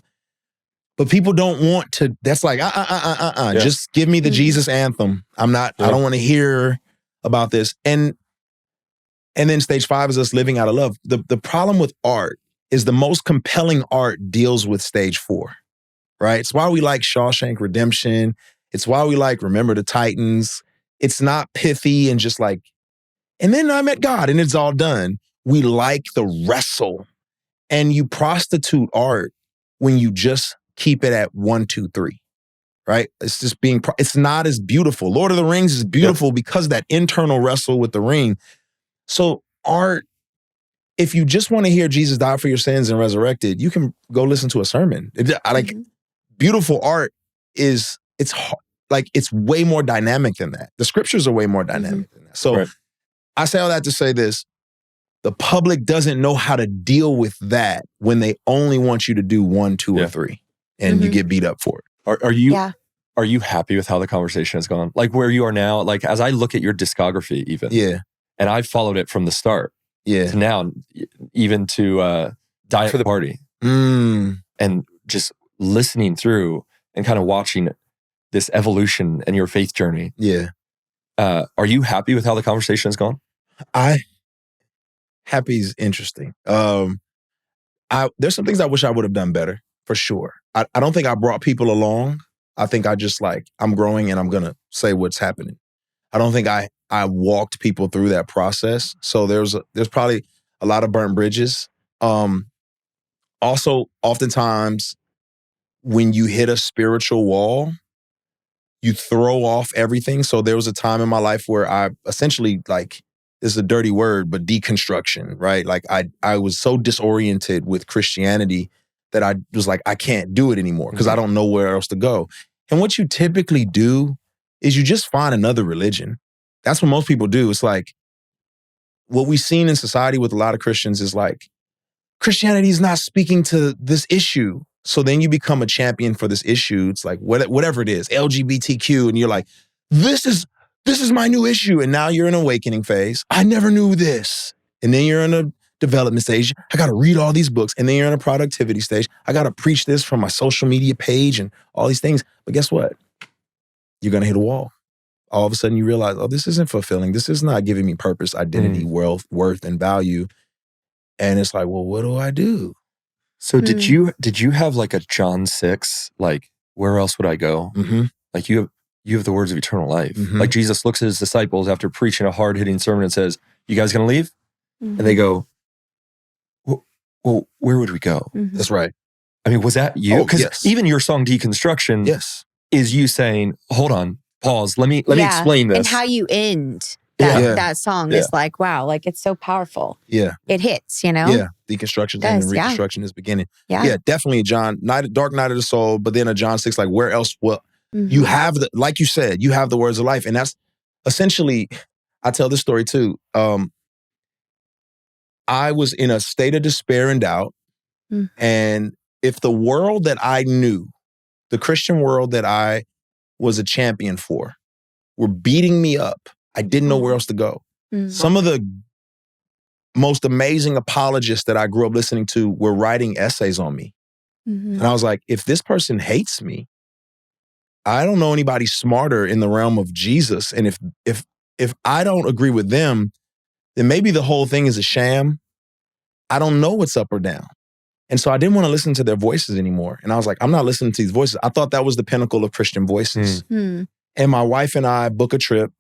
But people don't want to, that's like, Yeah. Just give me the Jesus anthem. I don't want to hear about this. And then stage 5 is us living out of love. The problem with art is the most compelling art deals with stage 4, right? It's why we like Shawshank Redemption. It's why we like Remember the Titans. It's not pithy and just like, and then I met God and it's all done. We like the wrestle. And you prostitute art when you just keep it at 1, 2, 3, right? It's just it's not as beautiful. Lord of the Rings is beautiful because of that internal wrestle with the ring. So art, if you just want to hear Jesus die for your sins and resurrected, you can go listen to a sermon. Beautiful art it's way more dynamic than that. The scriptures are way more dynamic than that. So I say all that to say this. The public doesn't know how to deal with that when they only want you to do 1, 2, or 3, and you get beat up for it. Are you happy with how the conversation has gone? Like where you are now, like as I look at your discography even. Yeah. And I've followed it from the start. Yeah. To now, even to Die for the Party. And just listening through and kind of watching this evolution and your faith journey. Yeah. Are you happy with how the conversation has gone? Happy is interesting. There's some things I wish I would have done better, for sure. I don't think I brought people along. I think I just I'm growing and I'm going to say what's happening. I don't think I walked people through that process. So there's probably a lot of burnt bridges. Also, oftentimes when you hit a spiritual wall, you throw off everything. So there was a time in my life where I essentially this is a dirty word, but deconstruction, right? Like I was so disoriented with Christianity that I was like, I can't do it anymore because I don't know where else to go. And what you typically do is you just find another religion. That's what most people do. It's like what we've seen in society with a lot of Christians is like, Christianity is not speaking to this issue. So then you become a champion for this issue. It's like whatever it is, LGBTQ, and you're like, this is my new issue. And now you're in an awakening phase. I never knew this. And then you're in a development stage. I got to read all these books. And then you're in a productivity stage. I got to preach this from my social media page and all these things. But guess what? You're going to hit a wall. All of a sudden you realize, oh, this isn't fulfilling. This is not giving me purpose, identity, wealth, worth, and value. And it's like, well, what do I do? So did you have like a John 6, like, where else would I go? Like you have the words of eternal life. Like Jesus looks at his disciples after preaching a hard-hitting sermon and says, you guys gonna leave? And they go, well, where would we go? That's right. I mean, was that you? Because even your song Deconstruction is you saying, hold on, pause, let me explain this. And how you end that song is like, wow, like it's so powerful. Yeah. It hits, you know? Yeah. Deconstruction and Reconstruction is beginning. Yeah, definitely Dark Night of the Soul, but then a John 6, like where else? Well, you have like you said, you have the words of life. And that's essentially, I tell this story too. I was in a state of despair and doubt. And if the world that I knew, the Christian world that I was a champion for, were beating me up, I didn't know where else to go. Some of the most amazing apologists that I grew up listening to were writing essays on me. And I was like, if this person hates me, I don't know anybody smarter in the realm of Jesus. And if I don't agree with them, then maybe the whole thing is a sham. I don't know what's up or down. And so I didn't want to listen to their voices anymore. And I was like, I'm not listening to these voices. I thought that was the pinnacle of Christian voices. And my wife and I book a trip.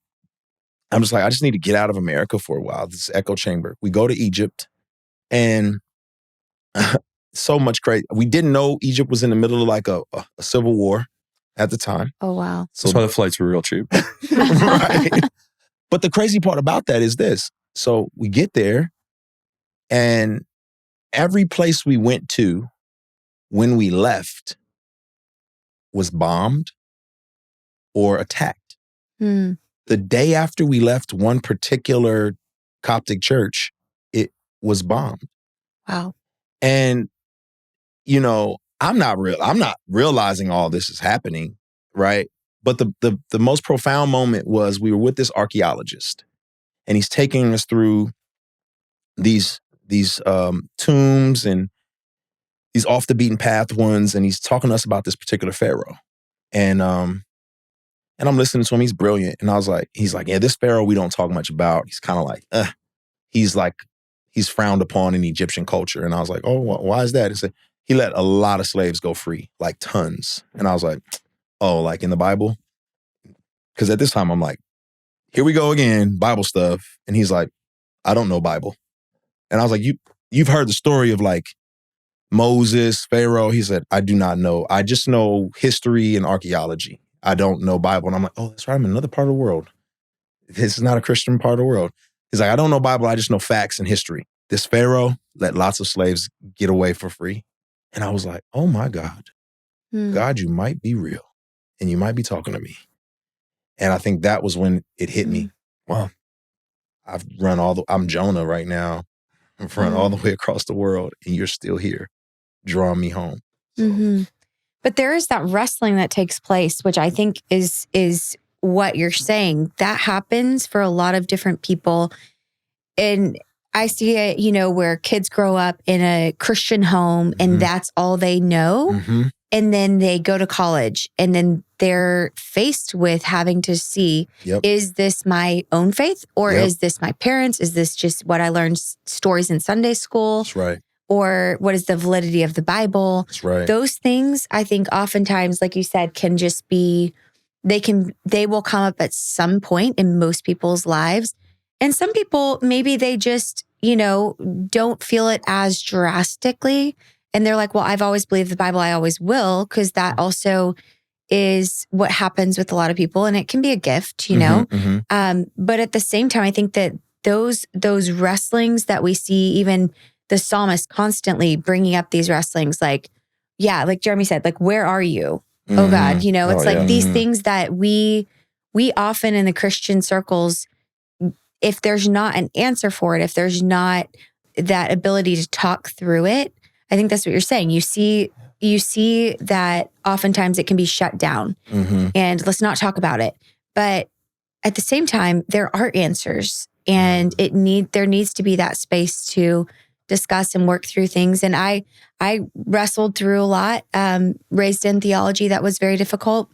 I'm just like, I just need to get out of America for a while. This echo chamber. We go to Egypt and So much crazy. We didn't know Egypt was in the middle of like a civil war at the time. Oh, wow. That's why the flights were real cheap. Right. But the crazy part about that is this. So we get there, and every place we went to when we left was bombed or attacked. Mm. The day after we left one particular Coptic church, it was bombed. Wow. And, you know, I'm not realizing all this is happening, right? But the most profound moment was we were with this archaeologist, and he's taking us through these tombs and these off the beaten path ones, and he's talking to us about this particular pharaoh. And I'm listening to him. He's brilliant. And he's like, yeah, this pharaoh we don't talk much about. He's kind of like, he's frowned upon in Egyptian culture. And I was like, oh, why is that? He let a lot of slaves go free, like tons. And I was like, oh, like in the Bible? Because at this time I'm like, here we go again, Bible stuff. And he's like, I don't know Bible. And I was like, you've heard the story of like Moses, Pharaoh. He said, I do not know. I just know history and archaeology. I don't know Bible. And I'm like, oh, that's right. I'm in another part of the world. This is not a Christian part of the world. He's like, I don't know Bible. I just know facts and history. This Pharaoh let lots of slaves get away for free. And I was like, oh my God. God, you might be real. And you might be talking to me. And I think that was when it hit me. Well, I'm Jonah right now. I've run all the way across the world, and you're still here, drawing me home. So. But there is that wrestling that takes place, which I think is what you're saying. That happens for a lot of different people. And I see it, you know, where kids grow up in a Christian home and that's all they know. And then they go to college, and then they're faced with having to see, is this my own faith, or is this my parents? Is this just what I learned stories in Sunday school? That's right. Or what is the validity of the Bible? That's right. Those things, I think oftentimes, like you said, can just be, they will come up at some point in most people's lives. And some people, maybe they just, you know, don't feel it as drastically. And they're like, well, I've always believed the Bible. I always will, because that also is what happens with a lot of people. And it can be a gift, you know? But at the same time, I think that those wrestlings that we see, even the psalmist constantly bringing up these wrestlings, like Jeremy said, like, where are you? Oh God, you know, it's these things that we often in the Christian circles, if there's not an answer for it, if there's not that ability to talk through it, I think that's what you're saying. You see that oftentimes it can be shut down and let's not talk about it. But at the same time, there are answers, and there needs to be that space to discuss and work through things. And I wrestled through a lot, raised in theology that was very difficult,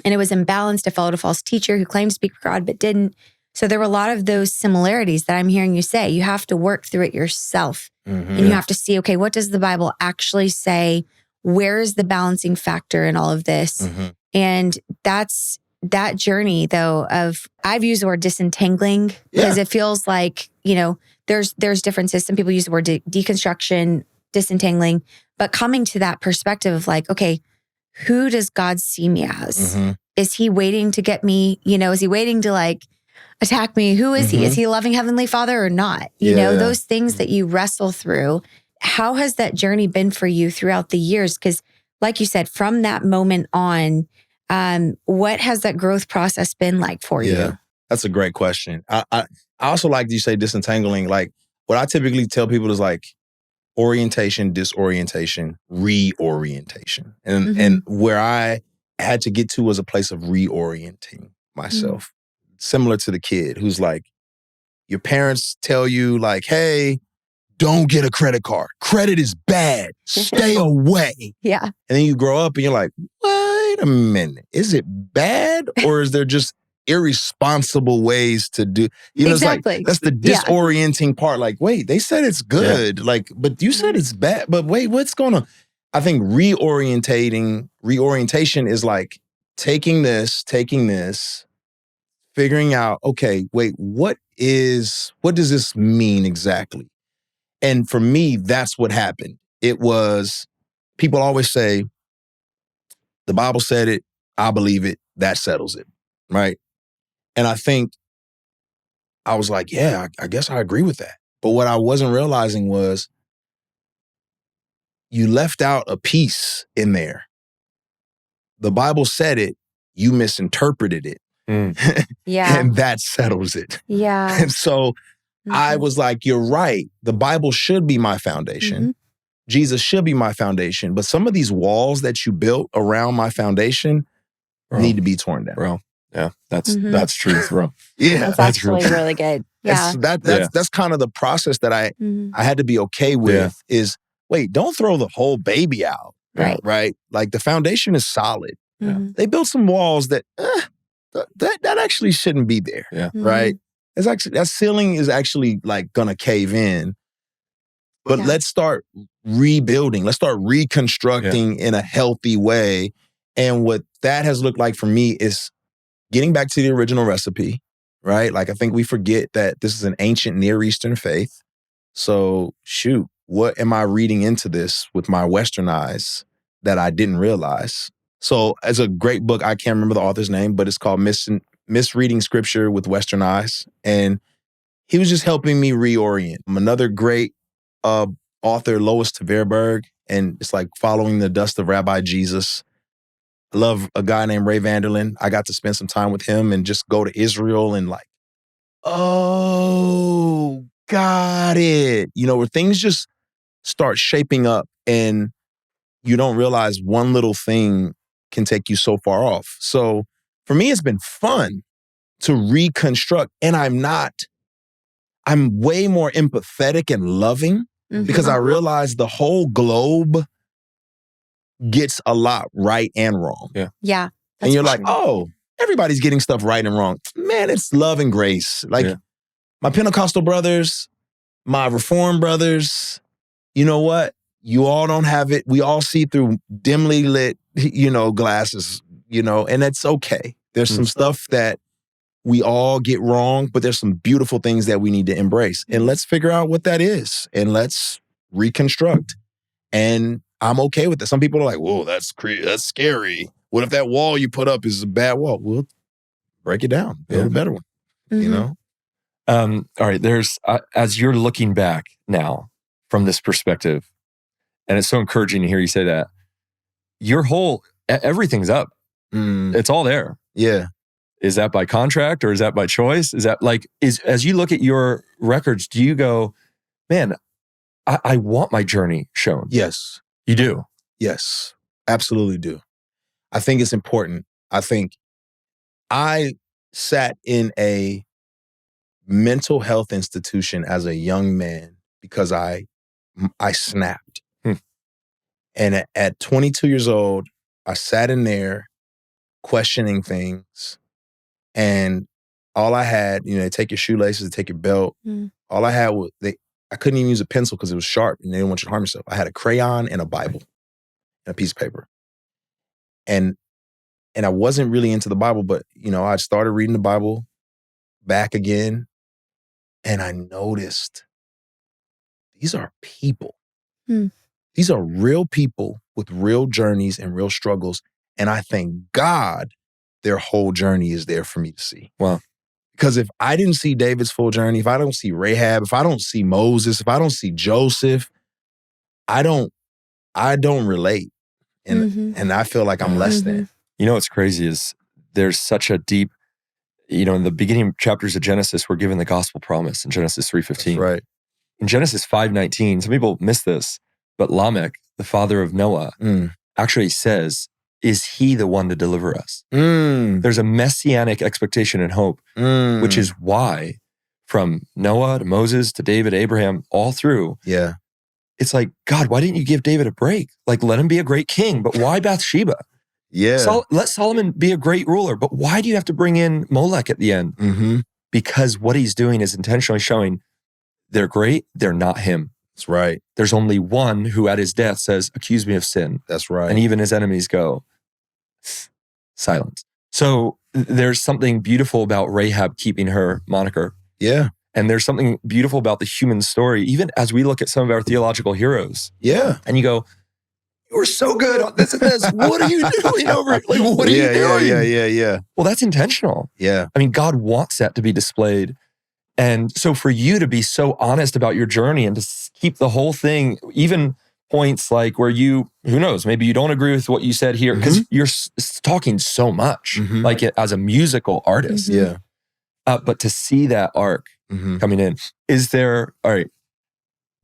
and it was imbalanced. I followed a false teacher who claimed to speak for God but didn't. So there were a lot of those similarities that I'm hearing you say. You have to work through it yourself. And you have to see, okay, what does the Bible actually say? Where is the balancing factor in all of this? And that's that journey, though, of, I've used the word disentangling because it feels like, you know, there's differences. Some people use the word deconstruction, disentangling, but coming to that perspective of like, okay, who does God see me as? Is he waiting to get me? You know, is he waiting to like attack me? Who is he? Is he a loving Heavenly Father or not? You know, those things that you wrestle through. How has that journey been for you throughout the years? Because like you said, from that moment on, what has that growth process been like for you? That's a great question. I also like you say disentangling. Like what I typically tell people is like orientation, disorientation, reorientation. And where I had to get to was a place of reorienting myself. Similar to the kid who's like, your parents tell you like, hey, don't get a credit card. Credit is bad. Stay away. And then you grow up and you're like, wait a minute. Is it bad? Or is there just irresponsible ways to do? You know, it's like, that's the disorienting part. Like, wait, they said it's good. Like, but you said it's bad. But wait, what's going on? I think reorientation is like taking this, figuring out, okay, wait, what does this mean exactly? And for me, that's what happened. It was, people always say, the Bible said it, I believe it, that settles it, right? And I think I was like, yeah, I guess I agree with that. But what I wasn't realizing was you left out a piece in there. The Bible said it, you misinterpreted it. Yeah. And that settles it. Yeah. And so I was like, you're right. The Bible should be my foundation. Jesus should be my foundation. But some of these walls that you built around my foundation need to be torn down. Bro. Yeah, that's truth, bro. Yeah. That's actually really good. Yeah. That's kind of the process that I had to be okay with is, wait, don't throw the whole baby out. Right. Right? Like the foundation is solid. They built some walls that actually shouldn't be there. Yeah. Right? It's actually, that ceiling is actually like gonna cave in. But let's start rebuilding. Let's start reconstructing in a healthy way. And what that has looked like for me is getting back to the original recipe, right? Like I think we forget that this is an ancient Near Eastern faith. So shoot, what am I reading into this with my Western eyes that I didn't realize? So as a great book, I can't remember the author's name, but it's called Misreading Scripture with Western Eyes. And he was just helping me reorient. Another great author, Lois Tverberg, and it's like Following the Dust of Rabbi Jesus. I love a guy named Ray Vanderlyn. I got to spend some time with him and just go to Israel and like, oh, got it. You know, where things just start shaping up and you don't realize one little thing can take you so far off. So for me, it's been fun to reconstruct. And I'm way more empathetic and loving because I realize the whole globe gets a lot right and wrong. Yeah. And you're like, oh, everybody's getting stuff right and wrong. Man, it's love and grace. Like my Pentecostal brothers, my Reformed brothers, you know what? You all don't have it. We all see through dimly lit, glasses, and that's okay. There's some stuff that we all get wrong, but there's some beautiful things that we need to embrace. And let's figure out what that is and let's reconstruct. And I'm okay with it. Some people are like, whoa, that's scary. What if that wall you put up is a bad wall? Well, break it down, build a better one, All right, there's, as you're looking back now from this perspective, and it's so encouraging to hear you say that, everything's up. It's all there. Yeah. Is that by contract or is that by choice? Is that as you look at your records, do you go, man, I want my journey shown? Yes. You do? Yes, absolutely do. I think it's important. I think I sat in a mental health institution as a young man because I snapped. And at 22 years old, I sat in there questioning things. And all I had, they take your shoelaces, they take your belt. All I had was, I couldn't even use a pencil because it was sharp and they didn't want you to harm yourself. I had a crayon and a Bible and a piece of paper. And I wasn't really into the Bible, but, I started reading the Bible back again. And I noticed these are people. These are real people with real journeys and real struggles. And I thank God their whole journey is there for me to see. Wow. Because if I didn't see David's full journey, if I don't see Rahab, if I don't see Moses, if I don't see Joseph, I don't relate. And I feel like I'm less than. You know what's crazy is there's such a deep, in the beginning chapters of Genesis, we're given the gospel promise in Genesis 3:15. That's right. In Genesis 5:19, some people miss this, but Lamech, the father of Noah, actually says, is he the one to deliver us? There's a messianic expectation and hope, which is why from Noah to Moses to David, Abraham, all through, it's like, God, why didn't you give David a break? Like, let him be a great king, but why Bathsheba? Let Solomon be a great ruler, but why do you have to bring in Molech at the end? Because what he's doing is intentionally showing they're great, they're not him. That's right. There's only one who at his death says, accuse me of sin. That's right. And even his enemies go, silence. So there's something beautiful about Rahab keeping her moniker. Yeah. And there's something beautiful about the human story, even as we look at some of our theological heroes. Yeah. And you go, you were so good on this and this. What are you doing over? Like, what are you doing? Yeah. Well, that's intentional. Yeah. I mean, God wants that to be displayed. And so for you to be so honest about your journey and to keep the whole thing, even points like where you, who knows, maybe you don't agree with what you said here, because you're talking so much, like as a musical artist. Yeah. But to see that arc coming in, is there, all right,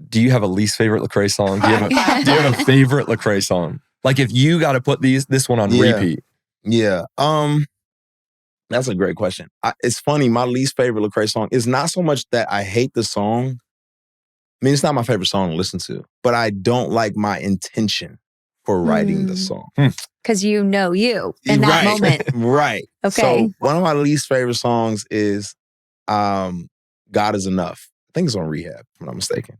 do you have a least favorite Lecrae song? Do you have a favorite Lecrae song? Like if you got to put this one on repeat. Yeah. That's a great question. It's funny. My least favorite Lecrae song is not so much that I hate the song. I mean, it's not my favorite song to listen to, but I don't like my intention for writing the song. Because you in that moment. Right. Okay. So one of my least favorite songs is God Is Enough. I think it's on Rehab, if I'm not mistaken.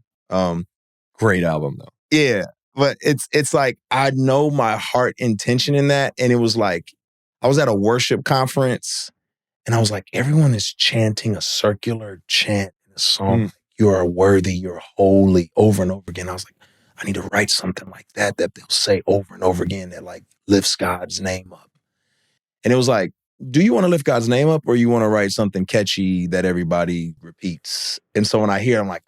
Great album though. Yeah. But it's like, I know my heart intention in that. And it was like, I was at a worship conference and I was like, everyone is chanting a circular chant in a song. You are worthy, you're holy, over and over again. I was like, I need to write something like that they'll say over and over again that like lifts God's name up. And it was like, do you want to lift God's name up or you want to write something catchy that everybody repeats? And so when I hear it, I'm like,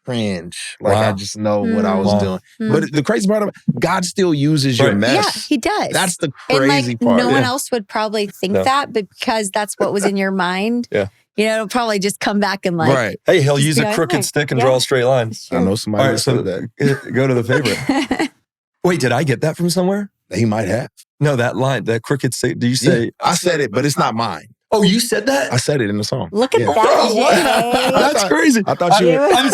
cringe. Like I just know what I was doing. But the crazy part of it, God still uses your mess. Yeah, he does. That's the crazy part. No one else would probably think that, but because that's what was in your mind. It'll probably just come back and like, hey, he'll use a crooked stick and draw a straight line. I know somebody. All right, so go to the favorite. Wait, did I get that from somewhere? He might have. No, that line, that crooked stick. Do you say? I said it, but it's not mine. Oh, you said that? I said it in the song. Look at that. That's crazy. I thought you were. I'm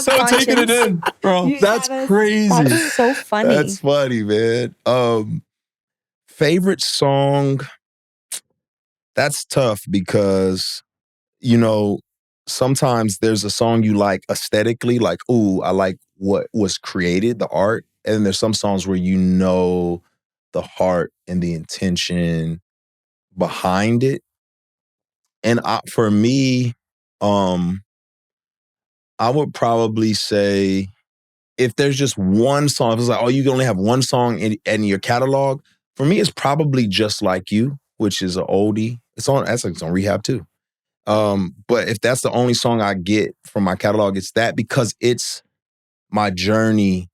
so taking it in, bro. That's crazy. That's so funny. That's funny, man. Favorite song? That's tough because, sometimes there's a song you like aesthetically, like, ooh, I like what was created, the art. And then there's some songs where the heart and the intention behind it. And for me, I would probably say if there's just one song, if it's like, you can only have one song in your catalog, for me, it's probably Just Like You, which is an oldie. It's on Rehab too. But if that's the only song I get from my catalog, it's that because it's my journey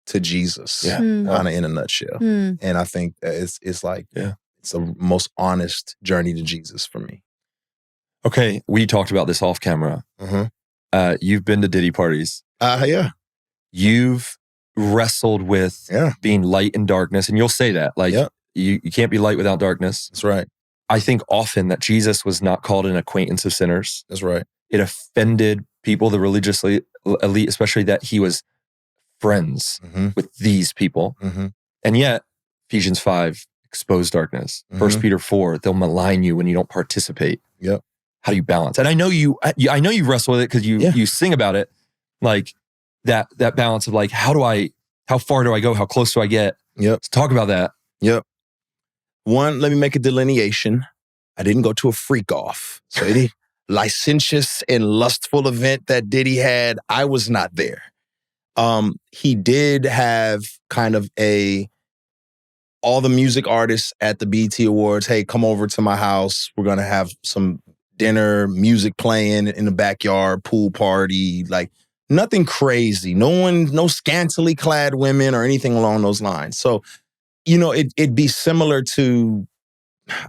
to Jesus, kind of in a nutshell. And I think it's like, it's the most honest journey to Jesus for me. Okay, we talked about this off camera. You've been to Diddy parties. Yeah. You've wrestled with being light in darkness, and you'll say that. Like, you can't be light without darkness. That's right. I think often that Jesus was not called an acquaintance of sinners. That's right. It offended people, the religious elite, especially that he was friends with these people. And yet, Ephesians 5, expose darkness. 1 Peter 4, they'll malign you when you don't participate. Yep. How do you balance? And I know you wrestle with it because you sing about it, like that balance of like, how far do I go? How close do I get? Yep. Let's talk about that. Yep. One, let me make a delineation. I didn't go to a freak off. So any licentious and lustful event that Diddy had, I was not there. He did have kind of all the music artists at the BET Awards, hey, come over to my house. We're going to have some dinner, music playing in the backyard, pool party, like nothing crazy. No scantily clad women or anything along those lines. So, it'd be similar to,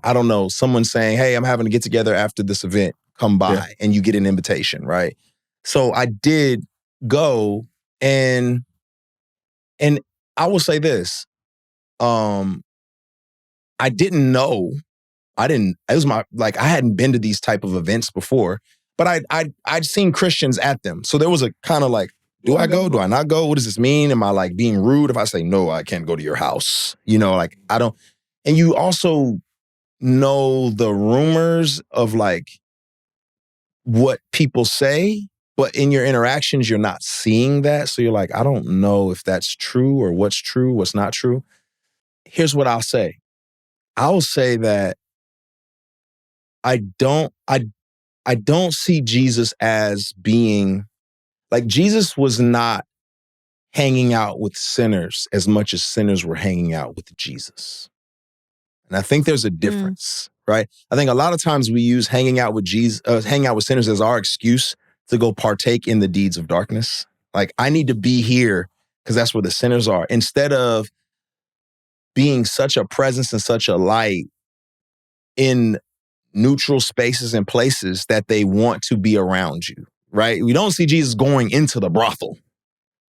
I don't know, someone saying, hey, I'm having to get together after this event, come by, and you get an invitation, right? So I did go, and I will say this, I didn't know, it was I hadn't been to these type of events before, but I'd seen Christians at them. So there was a kind of like, do I go? Do I not go? What does this mean? Am I like being rude if I say, no, I can't go to your house? I don't. And you also know the rumors of like what people say, but in your interactions, you're not seeing that. So you're like, I don't know if that's true or what's true, what's not true. Here's what I'll say. I'll say that I I don't see Jesus as being, like, Jesus was not hanging out with sinners as much as sinners were hanging out with Jesus. And I think there's a difference, right? I think a lot of times we use hanging out with sinners as our excuse to go partake in the deeds of darkness. Like, I need to be here because that's where the sinners are, instead of being such a presence and such a light in neutral spaces and places that they want to be around you, right? We don't see Jesus going into the brothel.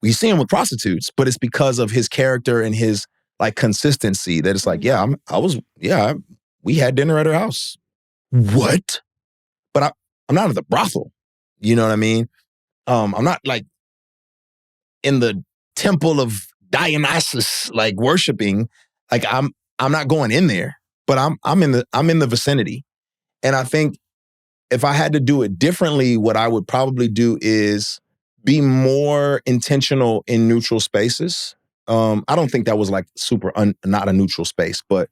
We see him with prostitutes, but it's because of his character and his like consistency that it's like, we had dinner at her house. What? But I'm not at the brothel. You know what I mean? I'm not like in the temple of Dionysus, like worshiping. Like I'm not going in there, but I'm in the vicinity. And I think if I had to do it differently, what I would probably do is be more intentional in neutral spaces. I don't think that was like not a neutral space, but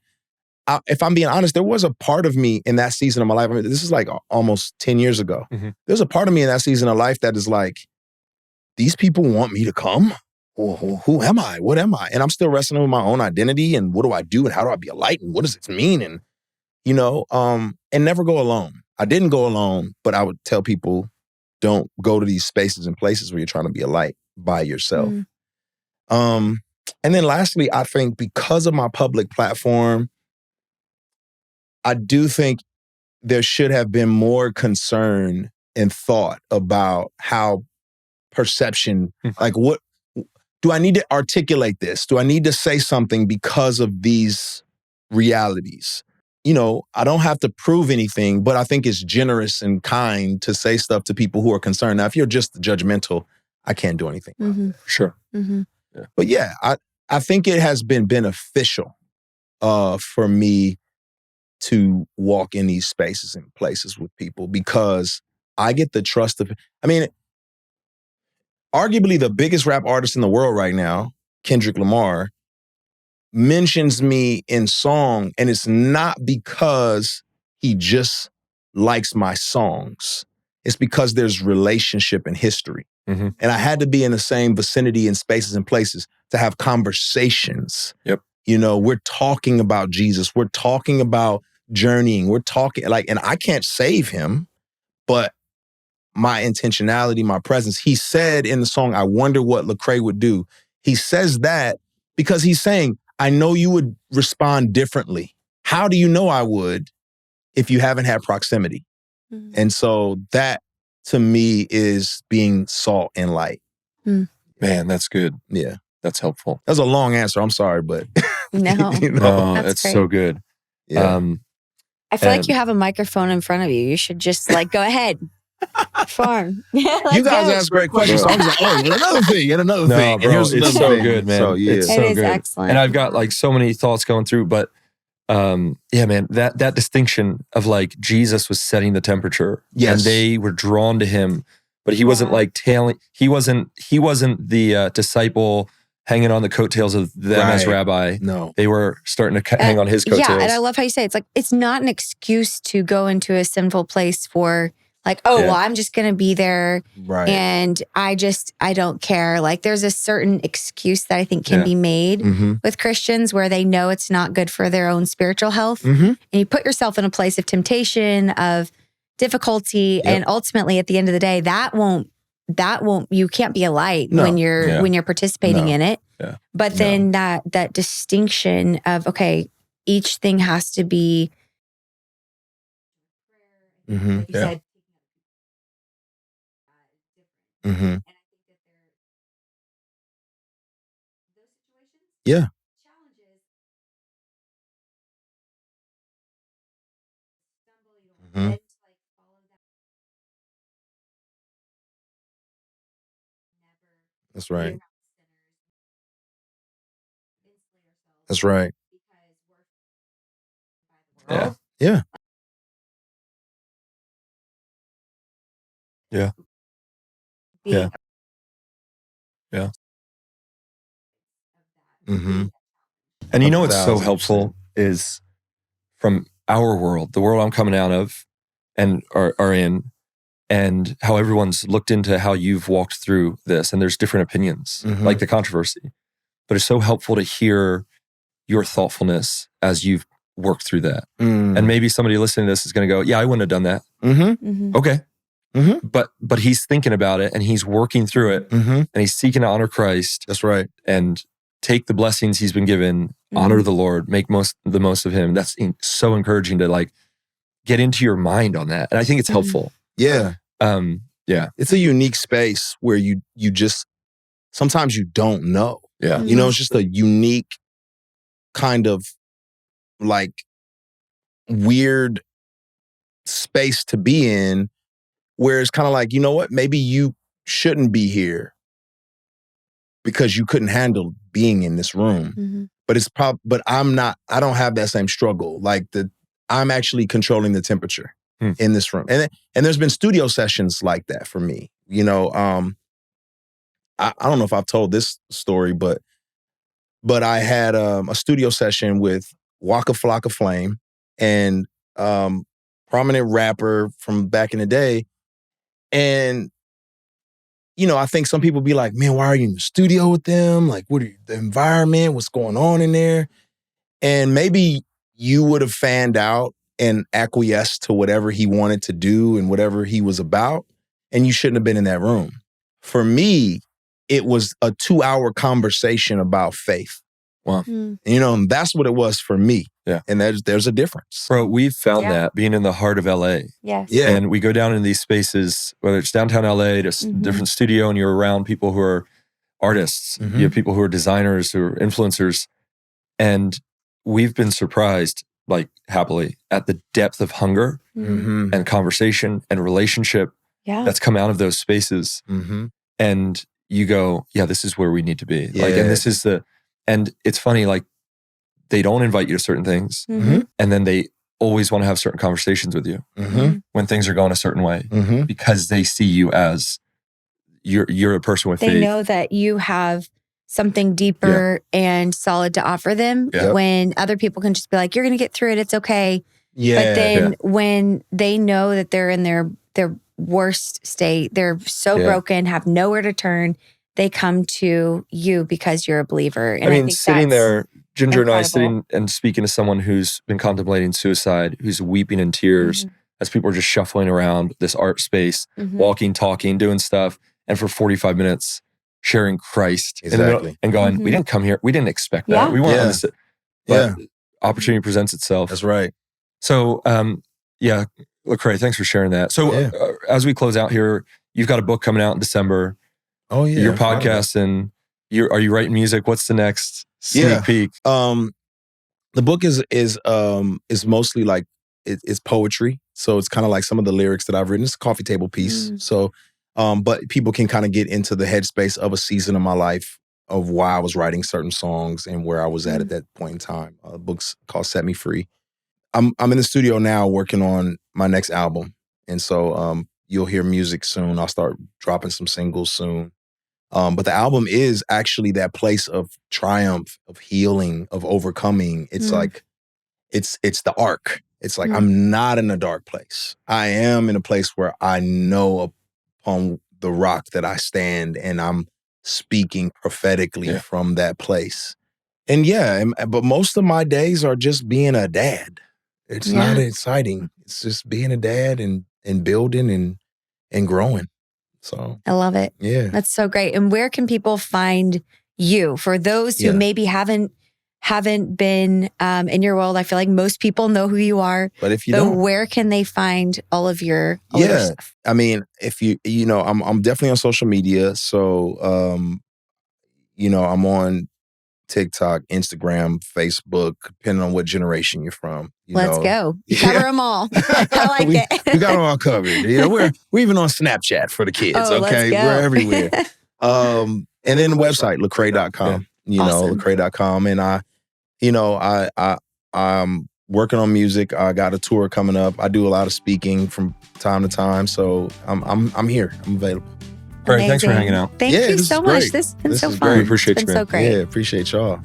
if I'm being honest, there was a part of me in that season of my life. I mean, this is like almost 10 years ago. Mm-hmm. There's a part of me in that season of life that is like, these people want me to come? Who am I? What am I? And I'm still wrestling with my own identity and what do I do and how do I be a light and what does it mean? And, and never go alone. I didn't go alone, but I would tell people, don't go to these spaces and places where you're trying to be a light by yourself. And then lastly, I think because of my public platform, I do think there should have been more concern and thought about how perception, like what, do I need to articulate this? Do I need to say something because of these realities? I don't have to prove anything, but I think it's generous and kind to say stuff to people who are concerned. Now, if you're just judgmental, I can't do anything. Mm-hmm. Sure. Mm-hmm. Yeah. But yeah, I think it has been beneficial for me to walk in these spaces and places with people because I get the trust of, arguably the biggest rap artist in the world right now, Kendrick Lamar, mentions me in song, and it's not because he just likes my songs. It's because there's relationship and history. Mm-hmm. And I had to be in the same vicinity and spaces and places to have conversations. Yep. We're talking about Jesus. We're talking about journeying. We're talking and I can't save him, but my intentionality, my presence. He said in the song, I wonder what Lecrae would do. He says that because he's saying, I know you would respond differently. How do you know I would if you haven't had proximity? Mm-hmm. And so that to me is being salt and light. Mm. Man, that's good. Yeah. That's helpful. That's a long answer. I'm sorry, but no, no, that's so good. Yeah. I feel like you have a microphone in front of you. You should just go ahead. Farm. Yeah, you guys ask great questions. So I'm just like, another thing and another thing. Bro, and here's it's so good, man. So, yeah. It's so it is good. Excellent. And I've got so many thoughts going through, but yeah, man, that distinction of Jesus was setting the temperature. Yes. And they were drawn to him, but he wasn't he wasn't the disciple hanging on the coattails of them as rabbi. No. They were starting to hang on his coattails. Yeah, and I love how you say it's not an excuse to go into a sinful place for well, I'm just going to be there. Right. And I don't care. There's a certain excuse that I think can be made with Christians where they know it's not good for their own spiritual health. Mm-hmm. And you put yourself in a place of temptation, of difficulty. Yep. And ultimately at the end of the day, that won't, you can't be a light when you're participating in it. Yeah. But then that distinction of, okay, each thing has to be, mm-hmm. you said, mm-hmm. And I think that those situations, challenges, mm-hmm. That's right. That's right. Yeah. Yeah. Yeah. Yeah. Yeah. Mm-hmm. And what's so helpful is from our world, the world I'm coming out of and are in, and how everyone's looked into how you've walked through this, and there's different opinions, like the controversy. But it's so helpful to hear your thoughtfulness as you've worked through that. And maybe somebody listening to this is going to go, yeah, I wouldn't have done that. Okay. But he's thinking about it and he's working through it and he's seeking to honor Christ. That's right. And take the blessings he's been given, honor the Lord, make the most of him. That's so encouraging to like get into your mind on that. And I think it's helpful. Yeah. Yeah. It's a unique space where you just, sometimes you don't know. Yeah. You know, it's just a unique kind of like weird space to be in where it's kind of like, you know what, maybe you shouldn't be here because you couldn't handle being in this room. But it's but I don't have that same struggle. Like I'm actually controlling the temperature in this room. And there's been studio sessions like that for me. You know, I don't know if I've told this story, but I had a studio session with Waka Flocka Flame and prominent rapper from back in the day. And, you know, I think some people be like, man, why are you in the studio with them? Like, what are the environment? What's going on in there? And maybe you would have fanned out and acquiesced to whatever he wanted to do and whatever he was about. And you shouldn't have been in that room. For me, it was a 2-hour conversation about faith. Wow. You know, and that's what it was for me. Yeah. And there's a difference. Bro, we've found that being in the heart of LA. Yes. Yeah. And we go down in these spaces, whether it's downtown LA, just different studio, and you're around people who are artists. You have people who are designers, who are influencers. And we've been surprised, like happily, at the depth of hunger and conversation and relationship that's come out of those spaces. And you go, yeah, this is where we need to be. Like, and this is and it's funny, like, they don't invite you to certain things. And then they always want to have certain conversations with you when things are going a certain way because they see you as you're a person with faith. They know that you have something deeper and solid to offer them when other people can just be like, you're going to get through it. It's okay. But then when they know that they're in their worst state, they're so broken, have nowhere to turn, they come to you because you're a believer. And I mean, sitting there, Ginger incredible. and I sitting and speaking to someone who's been contemplating suicide, who's weeping in tears as people are just shuffling around this art space, walking, talking, doing stuff, and for 45 minutes sharing Christ and going, we didn't come here, we didn't expect that. We weren't on this, but opportunity presents itself. That's right. So, Lecrae, thanks for sharing that. So, as we close out here, you've got a book coming out in December. Oh yeah, your podcast, and are you writing music? What's the next sneak peek? The book is mostly like it's poetry, so it's kind of like some of the lyrics that I've written. It's a coffee table piece, so but people can kind of get into the headspace of a season of my life of why I was writing certain songs and where I was at that point in time. The book's called Set Me Free. I'm in the studio now working on my next album, and so you'll hear music soon. I'll start dropping some singles soon. But the album is actually that place of triumph, of healing, of overcoming. It's like, it's the arc. It's like, I'm not in a dark place. I am in a place where I know upon the rock that I stand, and I'm speaking prophetically from that place. And but most of my days are just being a dad. It's not exciting. It's just being a dad and building and growing. So I love it. Yeah. That's so great. And where can people find you? For those who maybe haven't been in your world, I feel like most people know who you are. But if you don't, where can they find all of your stuff? I mean, if you know, I'm definitely on social media. So you know, I'm on TikTok, Instagram, Facebook, depending on what generation you're from. Let's go. Cover them all. I like it. We got them all covered. You know, we're even on Snapchat for the kids. Oh, okay, we're everywhere. And then the website, Lecrae.com. You know, Lecrae.com, and I'm working on music. I got a tour coming up. I do a lot of speaking from time to time, so I'm here. I'm available. Great, thanks for hanging out. Thank you so much. This has been so fun. We appreciate you, man. So great. Yeah, appreciate y'all. All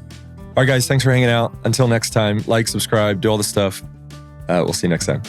right, guys, thanks for hanging out. Until next time, like, subscribe, do all the stuff. We'll see you next time.